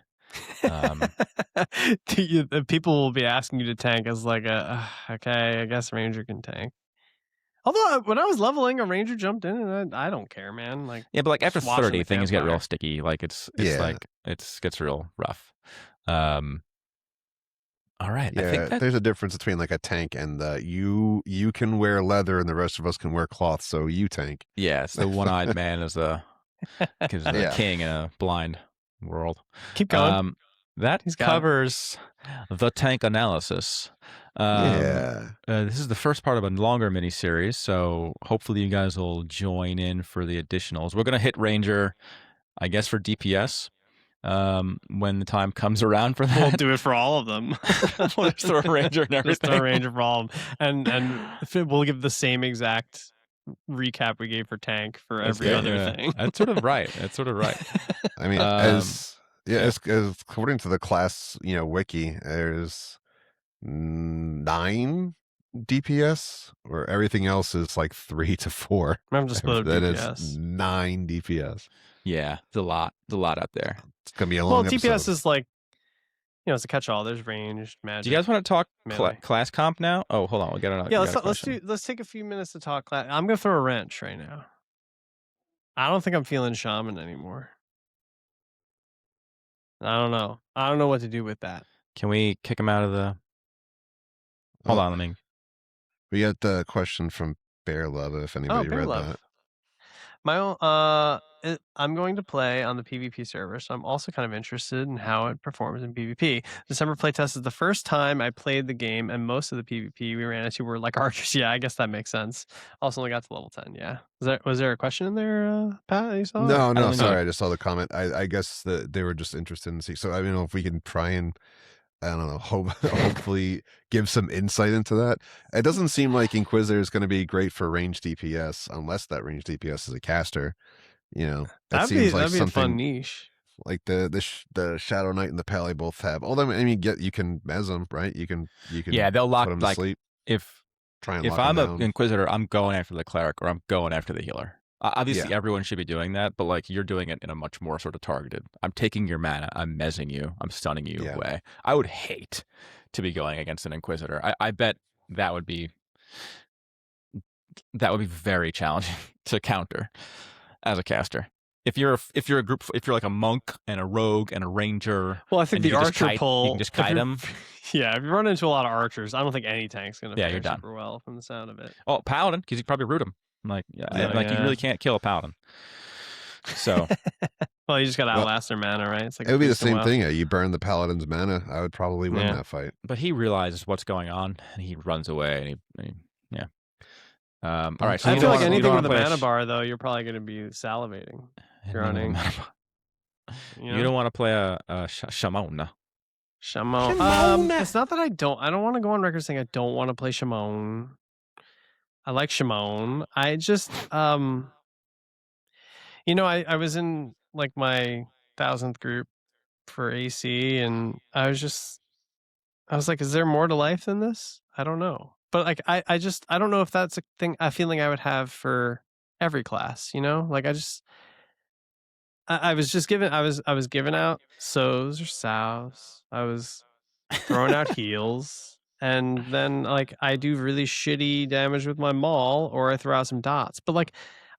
People will be asking you to tank as like okay, I guess Ranger can tank. Although when I was leveling, a Ranger jumped in, and I don't care, man. Like Yeah, but like after just watching 30, the things get real campfire. sticky. Like it's Yeah. like it gets real rough. All right, I Yeah, think that there's a difference between like a tank and you can wear leather and the rest of us can wear cloth, so you tank. yeah, it's the one-eyed man is the Yeah. king and a blind world. Keep going. That He's got it. covers the tank analysis. This is the first part of a longer mini-series, so hopefully you guys will join in for the additionals. We're going to hit Ranger, I guess, for DPS when the time comes around for that. We'll do it for all of them. We'll just throw a Ranger and everything. Just throw a Ranger for all of them. And we'll give the same exact recap we gave for tank for every other thing. That's sort of right. That's sort of right. I mean, as according to the class, wiki, there's 9 DPS, or everything else is like 3 to 4. I'm just split up That DPS. is 9 DPS. Yeah, it's a lot out there. It's gonna be a long DPS episode. is like, it's a catch-all. There's ranged, magic. Do you guys want to talk melee. class comp now? Oh, hold on, we'll get another. Yeah, let's take a few minutes to talk class. I'm gonna throw a wrench right now. I don't think I'm feeling shaman anymore. I don't know. I don't know what to do with that. Can we kick him out of the? Hold on, let me. We got the question from Bear Love. If anybody Bear read Love. that. My own, I'm going to play on the PvP server, so I'm also kind of interested in how it performs in PvP. December playtest is the first time I played the game, and most of the PvP we ran into were like archers. Yeah, I guess that makes sense. Also only got to level 10. Yeah, was there a question in there, Pat? You saw? No, sorry, I just saw the comment. I guess that they were just interested in see. So I don't know if we can try and, I don't know, hopefully give some insight into that. It doesn't seem like Inquisitor is going to be great for ranged DPS unless that ranged DPS is a caster. That seems like that'd be something a fun niche. like the Shadow Knight and the Pally both have. Although I mean, you can mez them, right? You can Yeah, they'll lock put them to like sleep. if Try and if lock I'm them an down. Inquisitor, I'm going after the cleric or I'm going after the healer. Obviously, Yeah. everyone should be doing that, but like you're doing it in a much more sort of targeted. I'm taking your mana, I'm mezzing you, I'm stunning you Yeah. away. I would hate to be going against an Inquisitor. I bet that would be very challenging to counter as a caster. If you're a group, if you're like a monk and a rogue and a ranger, Well, I think and the you can just archer kite- pull. you can just if kite you're- 'em. Yeah, if you run into a lot of archers, I don't think any tank's gonna Yeah, fare you're done. super well from the sound of it. oh, paladin, because you probably root him. Like, you Yeah. really can't kill a paladin. So Well, you just gotta Well, outlast their mana, right? It's like It would be the Beast of same WoW. thing. You burn the Paladin's mana. I would probably win Yeah. that fight. but he realizes what's going on and he runs away and he yeah. All right, so I you feel don't like wanna- you anything don't with a wanna play mana sh- bar, though, you're probably gonna be salivating. you're on anything with a ink. mana bar. You, You don't want to play a Shimon. Shimon. Shimon. It's not that I don't want to go on record saying I don't want to play Shimon. I like Shimon. I just I was in like my 1000th group for AC, and I was like, is there more to life than this? I don't know. But like I don't know if that's a feeling I would have for every class, Like I was just given I was giving out sows or sows. I was throwing out heals, and then like I do really shitty damage with my maul, or I throw out some dots. But like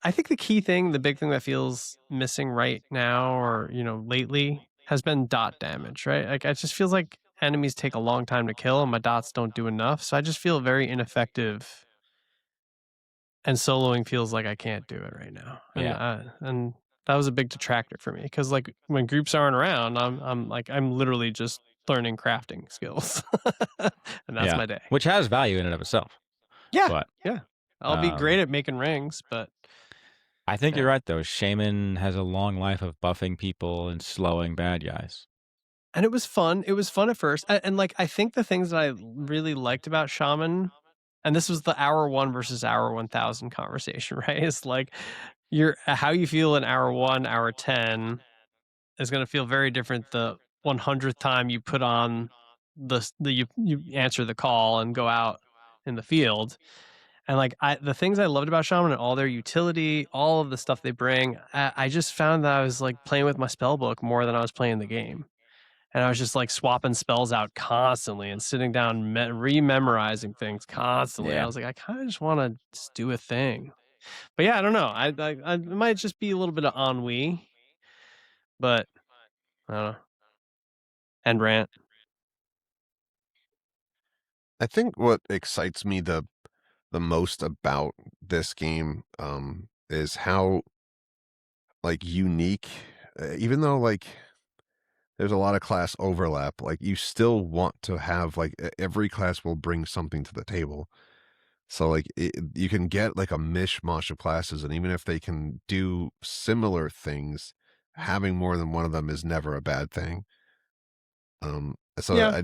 I think the big thing that feels missing right now, or lately, has been dot damage, right? Like it just feels like enemies take a long time to kill and my dots don't do enough. So I just feel very ineffective. And soloing feels like I can't do it right now. And that was a big detractor for me, because like when groups aren't around, I'm literally just learning crafting skills, and that's Yeah. my day. Which has value in and of itself. Yeah, But I'll be great at making rings, but I think Yeah. you're right though. Shaman has a long life of buffing people and slowing bad guys. and it was fun. It was fun at first, and like I think the things that I really liked about Shaman, and this was the hour 1 versus hour 1000 conversation, right? It's like how you feel in hour 1, hour 10 is going to feel very different the 100th time you put on you answer the call and go out in the field. And like the things I loved about Shaman and all their utility, all of the stuff they bring, I just found that I was like playing with my spell book more than I was playing the game. And I was just like swapping spells out constantly and sitting down rememorizing things constantly. Yeah. I was like, I kind of just want to just do a thing. But yeah, I don't know. I it might just be a little bit of ennui, but I don't know. And rant. I think what excites me the most about this game is how like unique, even though like there's a lot of class overlap. Like you still want to have like every class will bring something to the table. So like you can get like a mishmash of classes, and even if they can do similar things, having more than one of them is never a bad thing. So Yeah.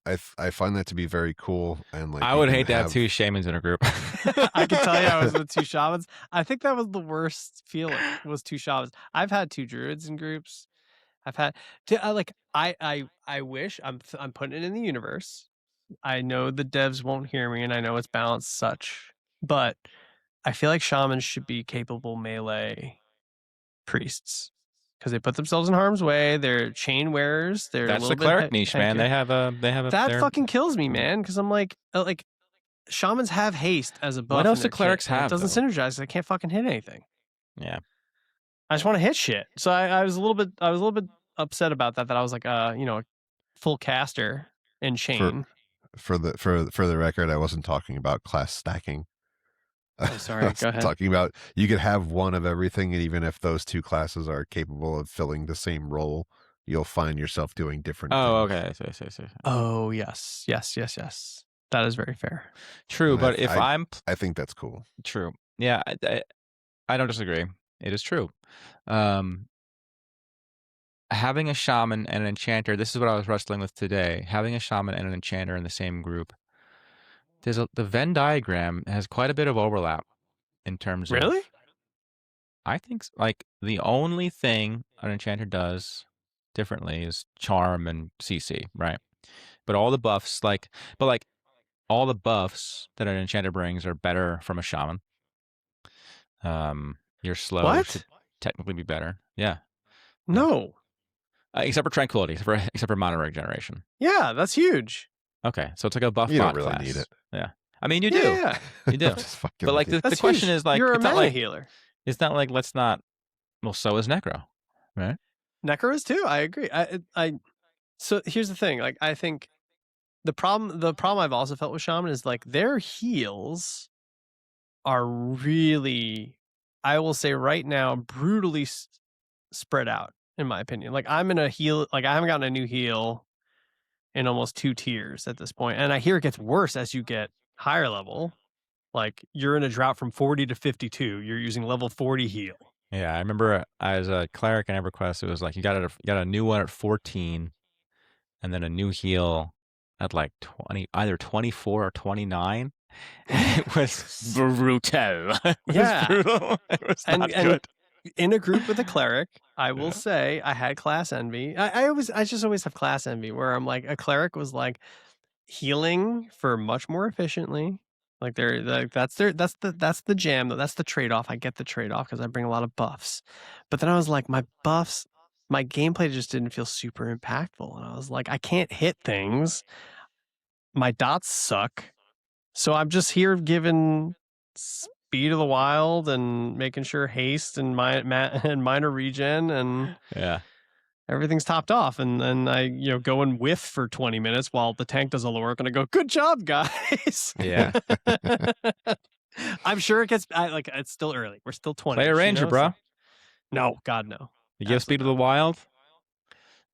I find that to be very cool, and like I you would can hate to have 2 shamans in a group. I can tell you I was with 2 shamans. I think that was the worst feeling, was 2 shamans. I've had 2 druids in groups. I've had I wish I'm putting it in the universe. I know the devs won't hear me, and I know it's balanced such, but I feel like shamans should be capable melee priests because they put themselves in harm's way. They're chain wearers. They're a That's little the cleric bit niche, man. They have a that they're- fucking kills me, man. Because I'm like shamans have haste as a buff. What in else do their kit, clerics and have, It doesn't though? synergize. 'Cause I can't fucking hit anything. Yeah. I just want to hit shit. So I was a little bit upset about that. That I was like, a full caster in chain. for the record, I wasn't talking about class stacking. Oh, sorry. I was Go ahead. talking about you could have one of everything, and even if those 2 classes are capable of filling the same role, you'll find yourself doing different Oh, things. okay. So. Oh yes. That is very fair. True, And but if I'm I think that's cool. true. Yeah, I don't disagree. It is true. Having a shaman and an enchanter, this is what I was wrestling with today. Having a shaman and an enchanter in the same group, the Venn diagram has quite a bit of overlap in terms of. Really? I think like the only thing an enchanter does differently is charm and CC, right? But all the buffs, all the buffs that an enchanter brings are better from a shaman. Your slow What? should technically be better. Yeah. No. Except for tranquility, except for mana regeneration. Yeah, that's huge. Okay, so it's like a buff You bot don't really class. need it. Yeah, I mean you do, Yeah. you do. Just fucking But like with you. the That's question huge. is like You're a it's not mana like healer. it's not like let's not. Well, so is Necro, right? Necro is too. I agree. So here's the thing. Like I think the problem I've also felt with Shaman is like their heals are really, I will say right now, brutally spread out, in my opinion. Like I'm in a heal, like I haven't gotten a new heal in almost 2 tiers at this point. And I hear it gets worse as you get higher level. Like you're in a drought from 40 to 52. You're using level 40 heal. Yeah, I remember as a cleric in EverQuest, it was like you got a new one at 14, and then a new heal at like 20, either 24 or 29. It was brutal. It was Yeah. brutal. It was not And good. in a group with a cleric, I will Yeah. say I had class envy. I just always have class envy where I'm like a cleric was like healing for much more efficiently. Like that's the jam. That's the trade off. I get the trade off because I bring a lot of buffs. But then I was like, my buffs, my gameplay just didn't feel super impactful, and I was like, I can't hit things. My dots suck, so I'm just here giving speed of the wild and making sure haste and minor regen and Yeah. everything's topped off, and then I go and whiff for 20 minutes while the tank does all the work, and I go, good job, guys. Yeah. I'm sure it gets it's still early. We're still 20. Play a ranger, bro. No, God, no. You give speed of the wild.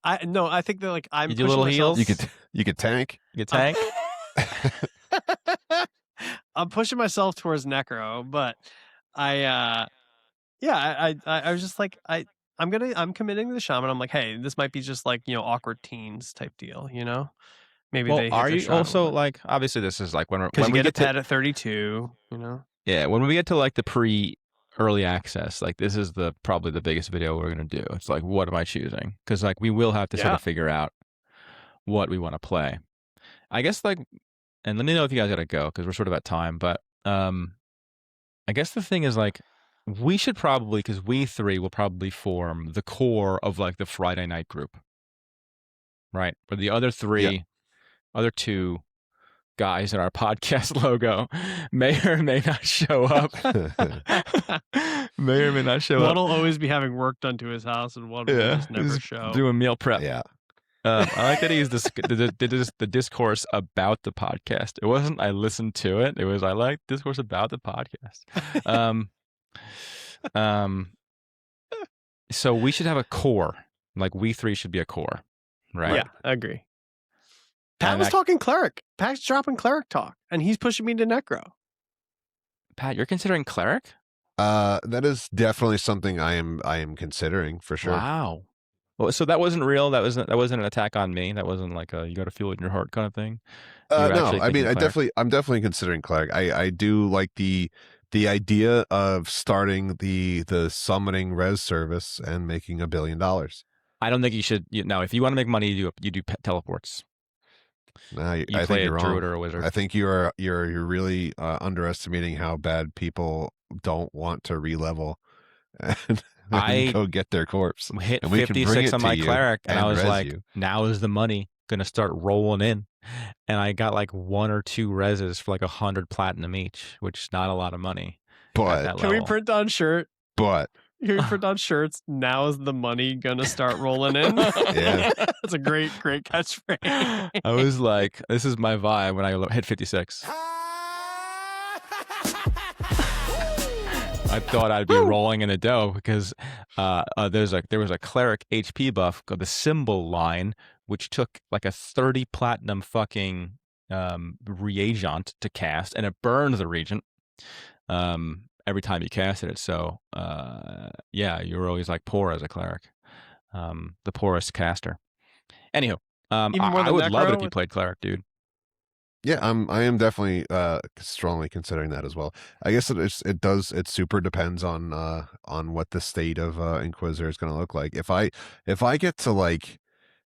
I think that I'm You do pushing little myself- heals? You could tank. You tank. I'm pushing myself towards Necro, but I was just like I'm committing to the shaman. I'm like, hey, this might be just like awkward teens type deal, Maybe Well, they hit are their you shot a also little bit. like obviously this is like when Because you we get a get to pet at 32, yeah when we get to like the pre-early access, like this is probably the biggest video we're gonna do. It's like, what am I choosing? Because like we will have to sort Yeah. of figure out what we want to play. I guess and let me know if you guys gotta go because we're sort of at time. But I guess the thing is like we should probably, because we 3 will probably form the core of like the Friday night group, right? But the other 3, other 2 guys in our podcast logo may or may not show up. May or may not show One up. will always be having work done to his house, and one will just never he's show. doing meal prep. Yeah. I like that he's the discourse about the podcast. It wasn't I listened to it. It was I like discourse about the podcast. So we should have a core. Like we 3 should be a core. right? Yeah, I agree. Pat And was that- talking cleric. Pat's dropping cleric talk, and he's pushing me to necro. Pat, you're considering cleric? That is definitely something I am considering for sure. Wow. Well, so that wasn't real. That wasn't an attack on me. That wasn't like a you got to feel it in your heart kind of thing. You're No, actually I mean, thinking cleric? I'm definitely considering cleric. I do like the idea of starting the summoning res service and making $1 billion. I don't think you should. No, if you want to make money, you do teleports. No, You I play think a you're druid wrong. or a wizard. I think you're really underestimating how bad people don't want to re-level and I go get their corpse. hit and we can bring 56 it on to my you cleric, and I and was res like, you. now is the money gonna start rolling in. And I got like 1 or 2 reses for like 100 platinum each, which is not a lot of money at But that Can we level. print on shirt? but Can we print on shirts? Now is the money gonna start rolling in? Yeah. That's a great catchphrase. I was like, this is my vibe when I hit 56. I thought I'd be rolling in the dough because there was a cleric HP buff called the Symbol line, which took like a 30 platinum fucking reagent to cast, and it burned the regent every time you casted it. So yeah, you were always like poor as a cleric, the poorest caster. Anywho, Even more I than would love it Necro if you with- played cleric, dude. yeah, I am definitely strongly considering that as well. I guess it super depends on what the state of Inquisitor is going to look like. If I get to like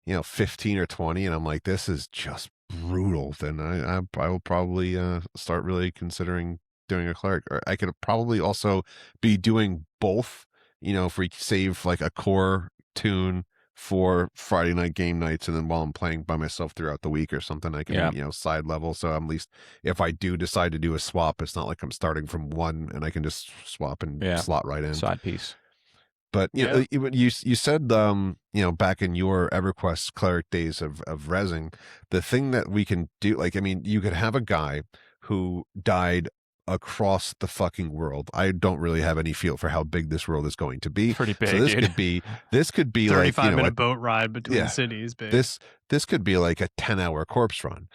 15 or 20 and I'm like, this is just brutal, then I will probably start really considering doing a cleric. Or I could probably also be doing both, if we save like a core tune for Friday night game nights, and then while I'm playing by myself throughout the week or something, I can Yeah. side level. So I'm at least, if I do decide to do a swap, it's not like I'm starting from 1 and I can just swap and Yeah. slot right in. Side piece. But Yeah. you said back in your EverQuest cleric days of resing, the thing that we can do, like, I mean, you could have a guy who died across the fucking world. I don't really have any feel for how big this world is going to be. Pretty big, So this dude. could be like 35-minute boat ride between yeah, cities, babe. this could be like a 10-hour corpse run,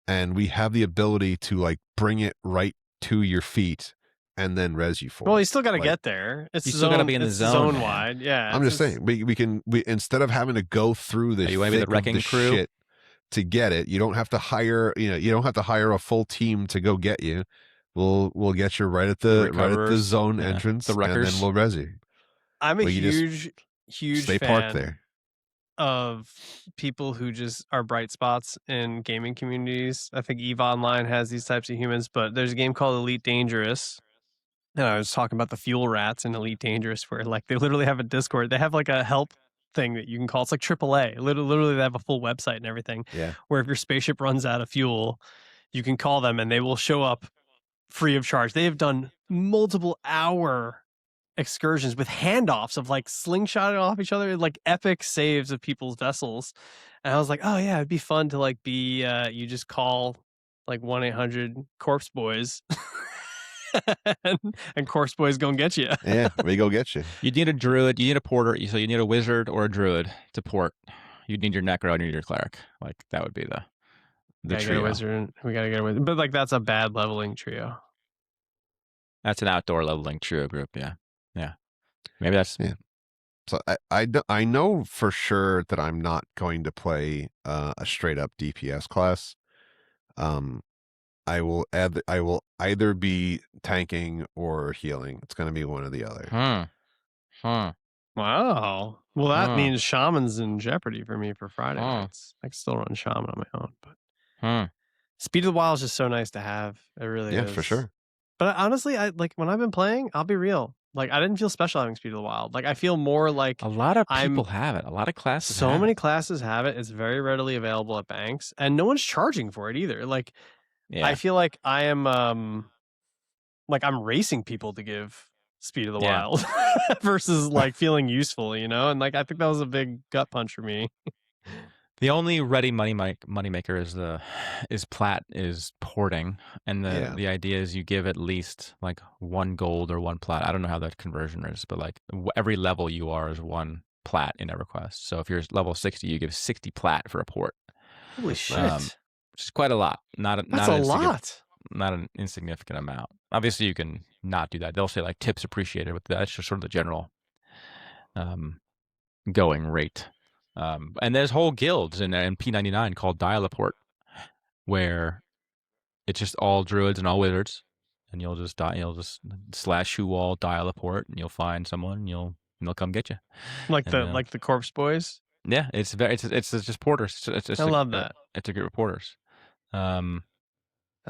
and we have the ability to like bring it right to your feet and then res you for Well, it. you still got to Like, get there. It's You still gotta be in the it's zone, zone man. wide. Yeah, I'm it's just saying we instead of having to go through the you wanna be the thick of wrecking the crew? shit to get it. You don't have to hire a full team to go get you. We'll get you right at the Recoverers, zone yeah, entrance, the and wreckers. then we'll res you. I'm a Well, you just huge Stay fan parked there. of people who just are bright spots in gaming communities. I think EVE Online has these types of humans, but there's a game called Elite Dangerous. And I was talking about the fuel rats in Elite Dangerous, where like they literally have a Discord. They have like a help thing that you can call. It's like AAA. Literally, they have a full website and everything. Yeah. Where if your spaceship runs out of fuel, you can call them and they will show up free of charge. They have done multiple hour excursions with handoffs of like slingshotting off each other, like epic saves of people's vessels. And I was like, oh yeah, it'd be fun to like be you just call like 1-800 Corpse Boys and Corpse Boys go and get you. Yeah, we go get you. You need a druid, you need a porter, so you need a wizard or a druid to port. You need your necro and you need your cleric. Like that would be the Gotta get a trio. wizard. We gotta get a wizard. But like that's a bad leveling trio. That's an outdoor leveling trio group. Yeah, yeah. Maybe that's So I know for sure that I'm not going to play a straight up DPS class. I will either be tanking or healing. It's going to be one or the other. Wow. Well, that Huh. means shaman's in jeopardy for me for Friday Huh. nights. I can still run shaman on my own, but Hmm. Speed of the Wild is just so nice to have. It really Yeah, is. for sure. But honestly, I like when I've been playing, I'll be real. Like I didn't feel special having Speed of the Wild. Like I feel more like A lot of I'm- people have it. A lot of classes. so have many it. classes have it. It's very readily available at banks, and no one's charging for it either. Like Yeah. I feel like I am like I'm racing people to give Speed of the Yeah. Wild versus like feeling useful, and like I think that was a big gut punch for me. The only ready moneymaker is plat is porting, and Yeah. the idea is you give at least like 1 gold or 1 plat. I don't know how that conversion is, but like every level you are is 1 plat in EverQuest. So if you're level 60, you give 60 plat for a port, Holy shit. which is quite a lot. That's a lot. Not an insignificant amount. Obviously, you can not do that. They'll say like tips appreciated, but that's just sort of the general going rate. And there's whole guilds in P99 called Dial-a-Port, where it's just all druids and all wizards, and you'll just slash who wall Dial-a-Port, and you'll find someone, and they'll come get you. Like the Corpse Boys. Yeah, it's just porters. It's I love that. It's a group of porters. I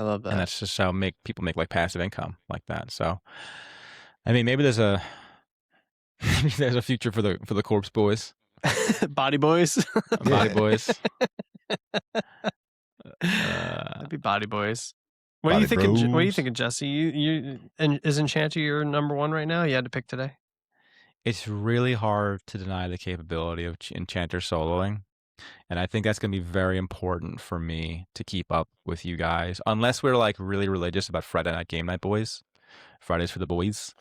love that. And that's just how people make like passive income like that. So, I mean, maybe there's a future for the Corpse Boys, Body Boys. Body Boys. That'd be Body Boys. What Body do you think? What do you Bros. think of Jesse? Is Enchanter your number one right now? You had to pick today. It's really hard to deny the capability of Enchanter soloing. And I think that's going to be very important for me to keep up with you guys. Unless we're like really religious about Friday night game night boys, Fridays for the boys,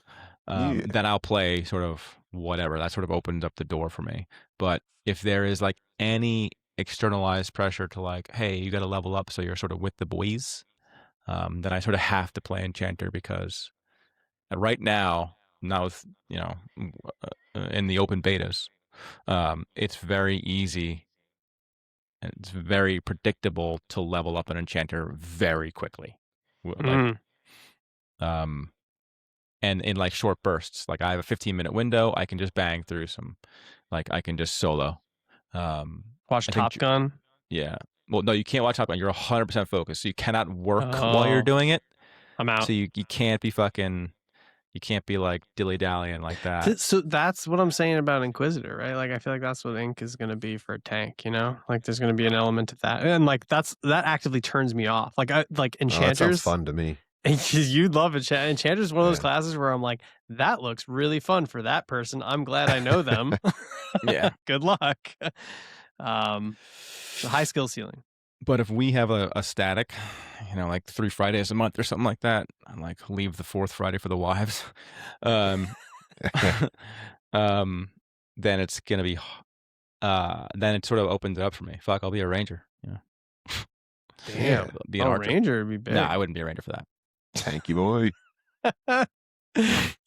then I'll play sort of whatever. That sort of opens up the door for me. But if there is like any externalized pressure to like, hey, you got to level up so you're sort of with the boys, then I sort of have to play Enchanter because right now, with, in the open betas, it's very easy. And it's very predictable to level up an Enchanter very quickly. Like, and in like short bursts. Like I have a 15-minute window. I can just bang through some, like I can just solo. Watch Top Gun. Yeah. Well, no, you can't watch Top Gun. You're 100% focused. So you cannot work while you're doing it. I'm out. So you can't be you can't be like dilly-dallying like that. So that's what I'm saying about Inquisitor, right? Like I feel like that's what Ink is going to be for a tank, Like there's going to be an element of that. And like that actively turns me off. Like Enchanters. That sounds fun to me. You'd love Enchanter's is one of those classes where I'm like, that looks really fun for that person. I'm glad I know them. Yeah. Good luck. High skill ceiling. But if we have a static, like 3 Fridays a month or something like that, and like leave the 4th Friday for the wives, then it's gonna be, then it sort of opens it up for me. Fuck, I'll be a ranger. Damn, be an archer. Ranger would be big. No, I wouldn't be a ranger for that. Tanky boy.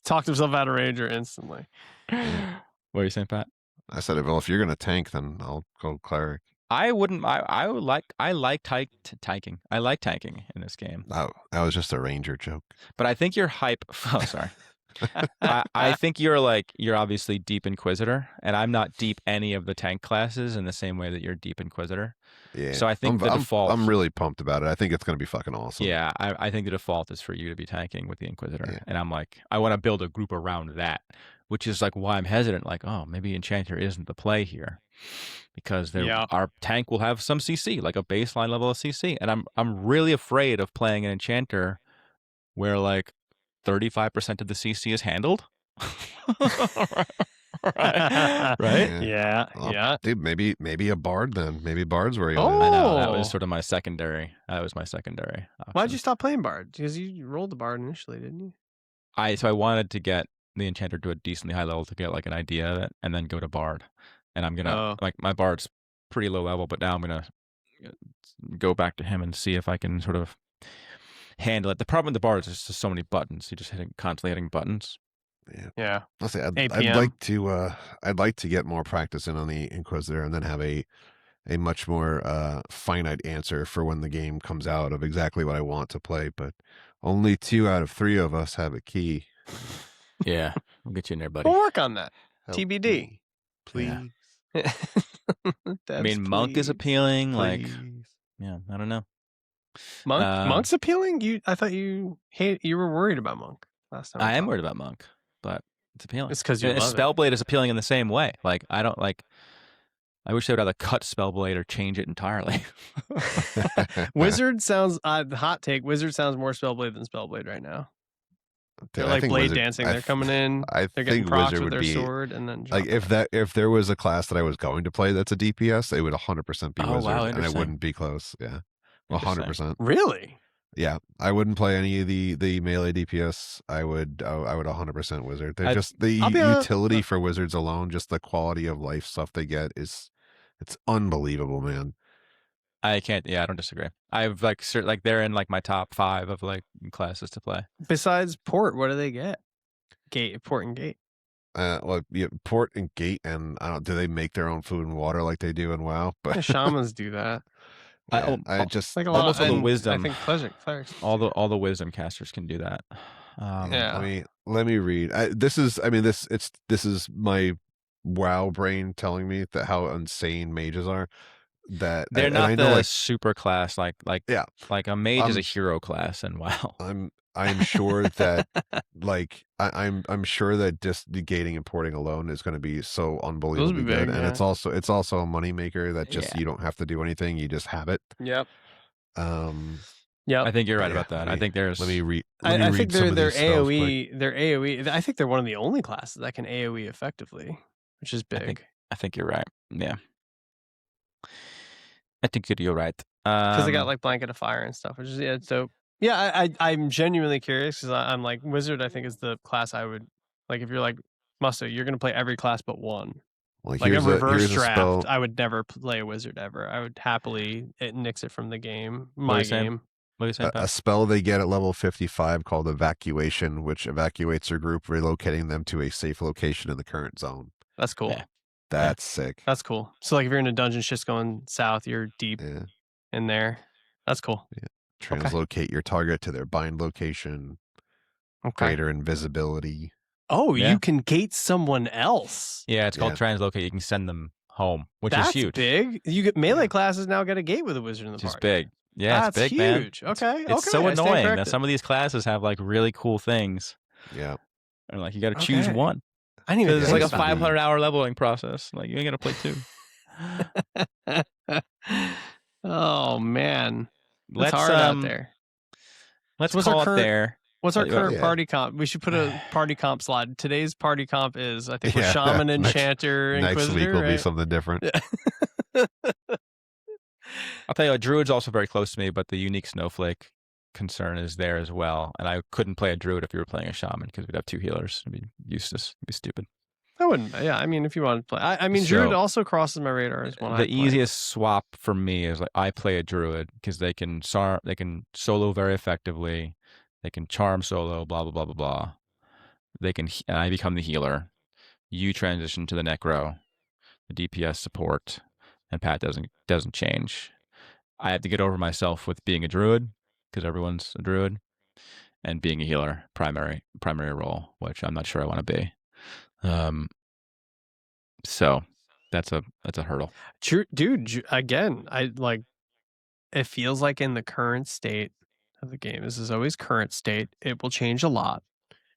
Talked himself out of ranger instantly. What are you saying, Pat? I said, well, if you're gonna tank, then I'll go cleric. I wouldn't. I like tanking. I like tanking in this game. That was just a ranger joke. But I think you're hype. Oh, sorry. I think you're obviously deep Inquisitor, and I'm not deep any of the tank classes in the same way that you're deep Inquisitor. Yeah. So I think the default. I'm really pumped about it. I think it's gonna be fucking awesome. Yeah, I think the default is for you to be tanking with the Inquisitor, and I'm like, I want to build a group around that, which is like why I'm hesitant. Like, oh, maybe Enchanter isn't the play here. Because our tank will have some CC, like a baseline level of CC, and I'm really afraid of playing an Enchanter where like 35% of the CC is handled. Right? Yeah. Well, yeah. Dude, maybe a bard then. Maybe bard's where you Oh. I know that was sort of my secondary. That was my secondary option. Why'd you stop playing bard? Because you rolled the bard initially, didn't you? I wanted to get the Enchanter to a decently high level to get like an idea of it, and then go to bard. And I'm gonna like my bard's pretty low level, but now I'm gonna go back to him and see if I can sort of handle it. The problem with the bard is there's just so many buttons. You're just constantly hitting buttons. Yeah. I'll say I'd APM. like to get more practice in on the Inquisitor and then have a much more finite answer for when the game comes out of exactly what I want to play. But only 2 out of 3 of us have a key. Yeah, we'll get you in there, buddy. We'll work on that. Help TBD. me, please. Yeah. I mean, Monk is appealing. Like, yeah, I don't know. Monk's appealing. I thought you were worried about Monk last time. I am worried about Monk, but it's appealing. It's because you love it. Spellblade is appealing in the same way. Like, I don't like. I wish they would either cut Spellblade or change it entirely. Wizard sounds hot take. Wizard sounds more Spellblade than Spellblade right now. They're like blade dancing. They're coming in. They're getting procs with their sword, and then like if there was a class that I was going to play that's a DPS, it would 100% be Wizard, and it wouldn't be close. Yeah, 100%. Really? Yeah, I wouldn't play any of the melee DPS. I would 100% wizard. They're just the I'll be honest, utility for wizards alone, just the quality of life stuff they get it's unbelievable, man. I can't. Yeah, I don't disagree. I've like they're in like my top 5 of like classes to play. besides port, what do they get? Port and gate. Well, yeah, port and gate, and I don't. Do they make their own food and water like they do in WoW? The But shamans do that. yeah, I just Like a lot. Almost all the and wisdom. I think clerics. All the wisdom casters can do that. Yeah. let me read. This is my WoW brain telling me that how insane mages are. That They're and not I the know, like, super class like yeah, like a mage is a Um, hero class, and wow. I'm sure that like I'm sure that just negating and porting alone is going to be so unbelievably big, good, and yeah. it's also a moneymaker that just Yeah. you don't have to do anything, you just have it. Yep. I think you're right yeah, about that. let I me- think there's let me read. I think some of they're these spells quick. AOE. They're AOE. I think they're one of the only classes that can AOE effectively, which is big. I think you're right. Yeah. I think you're right. Because they got like blanket of fire and stuff, which is dope. Yeah, I'm genuinely curious because I'm like wizard. I think is the class I would like. If you're like Musto, you're gonna play every class but one. Like Like a reverse here's a draft, spell. I would never play a wizard ever. I would happily nix it from the game. What are My you saying? game. What are you saying, A Pat? spell they get at level 55 called Evacuation, which evacuates their group, relocating them to a safe location in the current zone. That's cool. Yeah. That's sick. That's cool. So like if you're in a dungeon, shit's going south, you're deep Yeah. in there. That's cool. Translocate your target to their bind location, Okay. greater invisibility. Oh, Yeah. you can gate someone else. Yeah, it's called Yeah. translocate. You can send them home, which That's is huge. big. You get melee Yeah. classes now get a gate with a wizard in the Which is party. big. Yeah, That's it's big, man. huge. Okay. It's so I stand annoying that corrected. some of these classes have like really cool things. Yeah. And like you got to choose Okay. one. I didn't even Because it's think like a about 500-hour leveling process. Like you ain't gonna play 2. that. Oh man, Let's it's hard out there. Let's What's our call it current- there. What's our Yeah. current Yeah. party comp? We should put a party comp slide. Today's party comp is I think we're Yeah. shaman, Next- enchanter, Next inquisitor. week will be right? something different. I'll tell you, druid's also very close to me, but the unique snowflake concern is there as well. And I couldn't play a druid if you were playing a shaman because we'd have 2 healers. It'd be useless. It'd be stupid. I wouldn't. Yeah, I mean, if you wanted to play, I mean, druid So, also crosses my radar as one. The easiest swap for me is like I play a druid because they can solo very effectively. They can charm solo, blah blah blah blah blah. And I become the healer. You transition to the necro, the DPS support, and Pat doesn't change. I have to get over myself with being a druid because everyone's a druid, and being a healer, primary role, which I'm not sure I want to be. So that's a hurdle. Dude, again, I like. It feels like in the current state of the game, this is always current state. It will change a lot.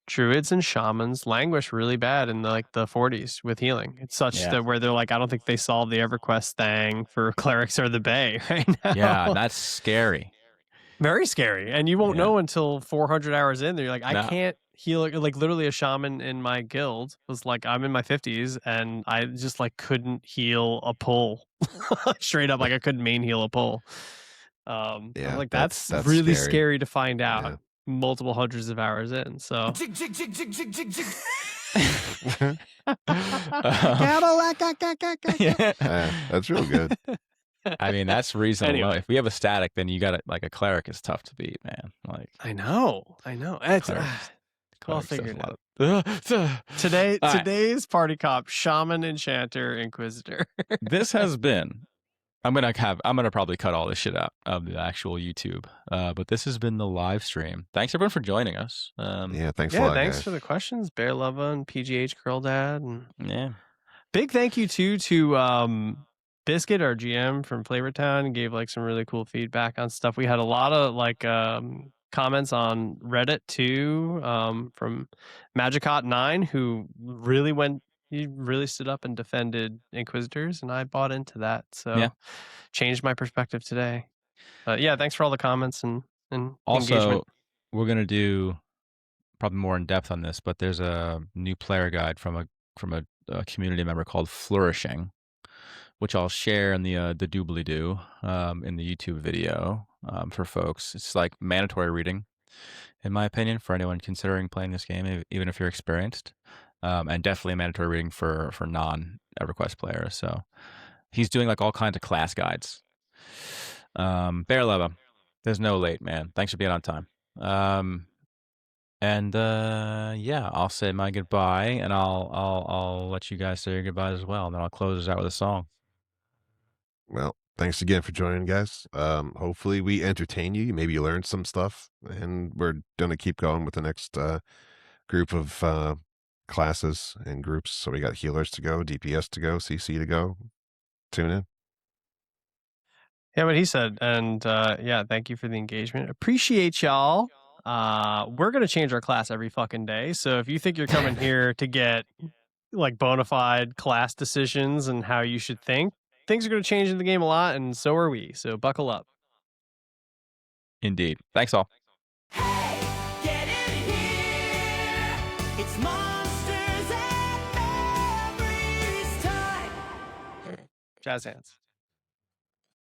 Druids and shamans languish really bad in the 40s with healing. It's such Yeah. that where they're like, I don't think they solved the EverQuest thing for clerics or the Bay right now. Yeah, that's scary. Very scary. And you won't Yeah. know until 400 hours in. You're like, I No. can't heal. Like literally a shaman in my guild was like, I'm in my 50s and I just like couldn't heal a pull. Straight up, like I couldn't main heal a pull. I'm Yeah, like that's really scary. scary to find out Yeah. multiple hundreds of hours in. So Jig, jig, jig, jig, jig, jig, jig. Yeah. That's real good. I mean, that's reasonable. Anyway. If we have a static, then you got it. Like a cleric is tough to beat, man. Like I know. It's, Clerics. I'll clerics does figure a it lot out. of- Today, All right. today's party cop: shaman, enchanter, inquisitor. This has been. I'm gonna probably cut all this shit out of the actual YouTube. But this has been the live stream. Thanks everyone for joining us. Yeah, thanks a Yeah, lot, thanks guys. for the questions, Bear Lava and PGH Girl Dad, and Yeah. big thank you to Biscuit, our GM from Flavortown, and gave like some really cool feedback on stuff. We had a lot of like comments on Reddit too, from Magicot9, who he really stood up and defended Inquisitors, and I bought into that. So Yeah. changed my perspective today. Yeah, thanks for all the comments and Also, engagement. we're gonna do probably more in depth on this, but there's a new player guide from a community member called Flourishing, which I'll share in the doobly doo in the YouTube video. for folks. It's like mandatory reading, in my opinion, for anyone considering playing this game, even if you're experienced, and definitely a mandatory reading for non-EverQuest players. So he's doing like all kinds of class guides. Bear Leva, there's no late, man. Thanks for being on time. And yeah, I'll say my goodbye, and I'll let you guys say your goodbyes as well, and then I'll close this out with a song. Well, thanks again for joining, guys. Hopefully we entertain you. Maybe you learned some stuff, and we're gonna keep going with the next group of classes and groups. So we got healers to go, DPS to go, CC to go. Tune in. Yeah, what he said. And yeah, thank you for the engagement. Appreciate y'all. We're gonna change our class every fucking day. So if you think you're coming here to get like bona fide class decisions and how you should think, things are gonna change in the game a lot, and so are we. So buckle up. Indeed. Thanks all. Hey, get in here. It's monsters and memories time. Jazz hands.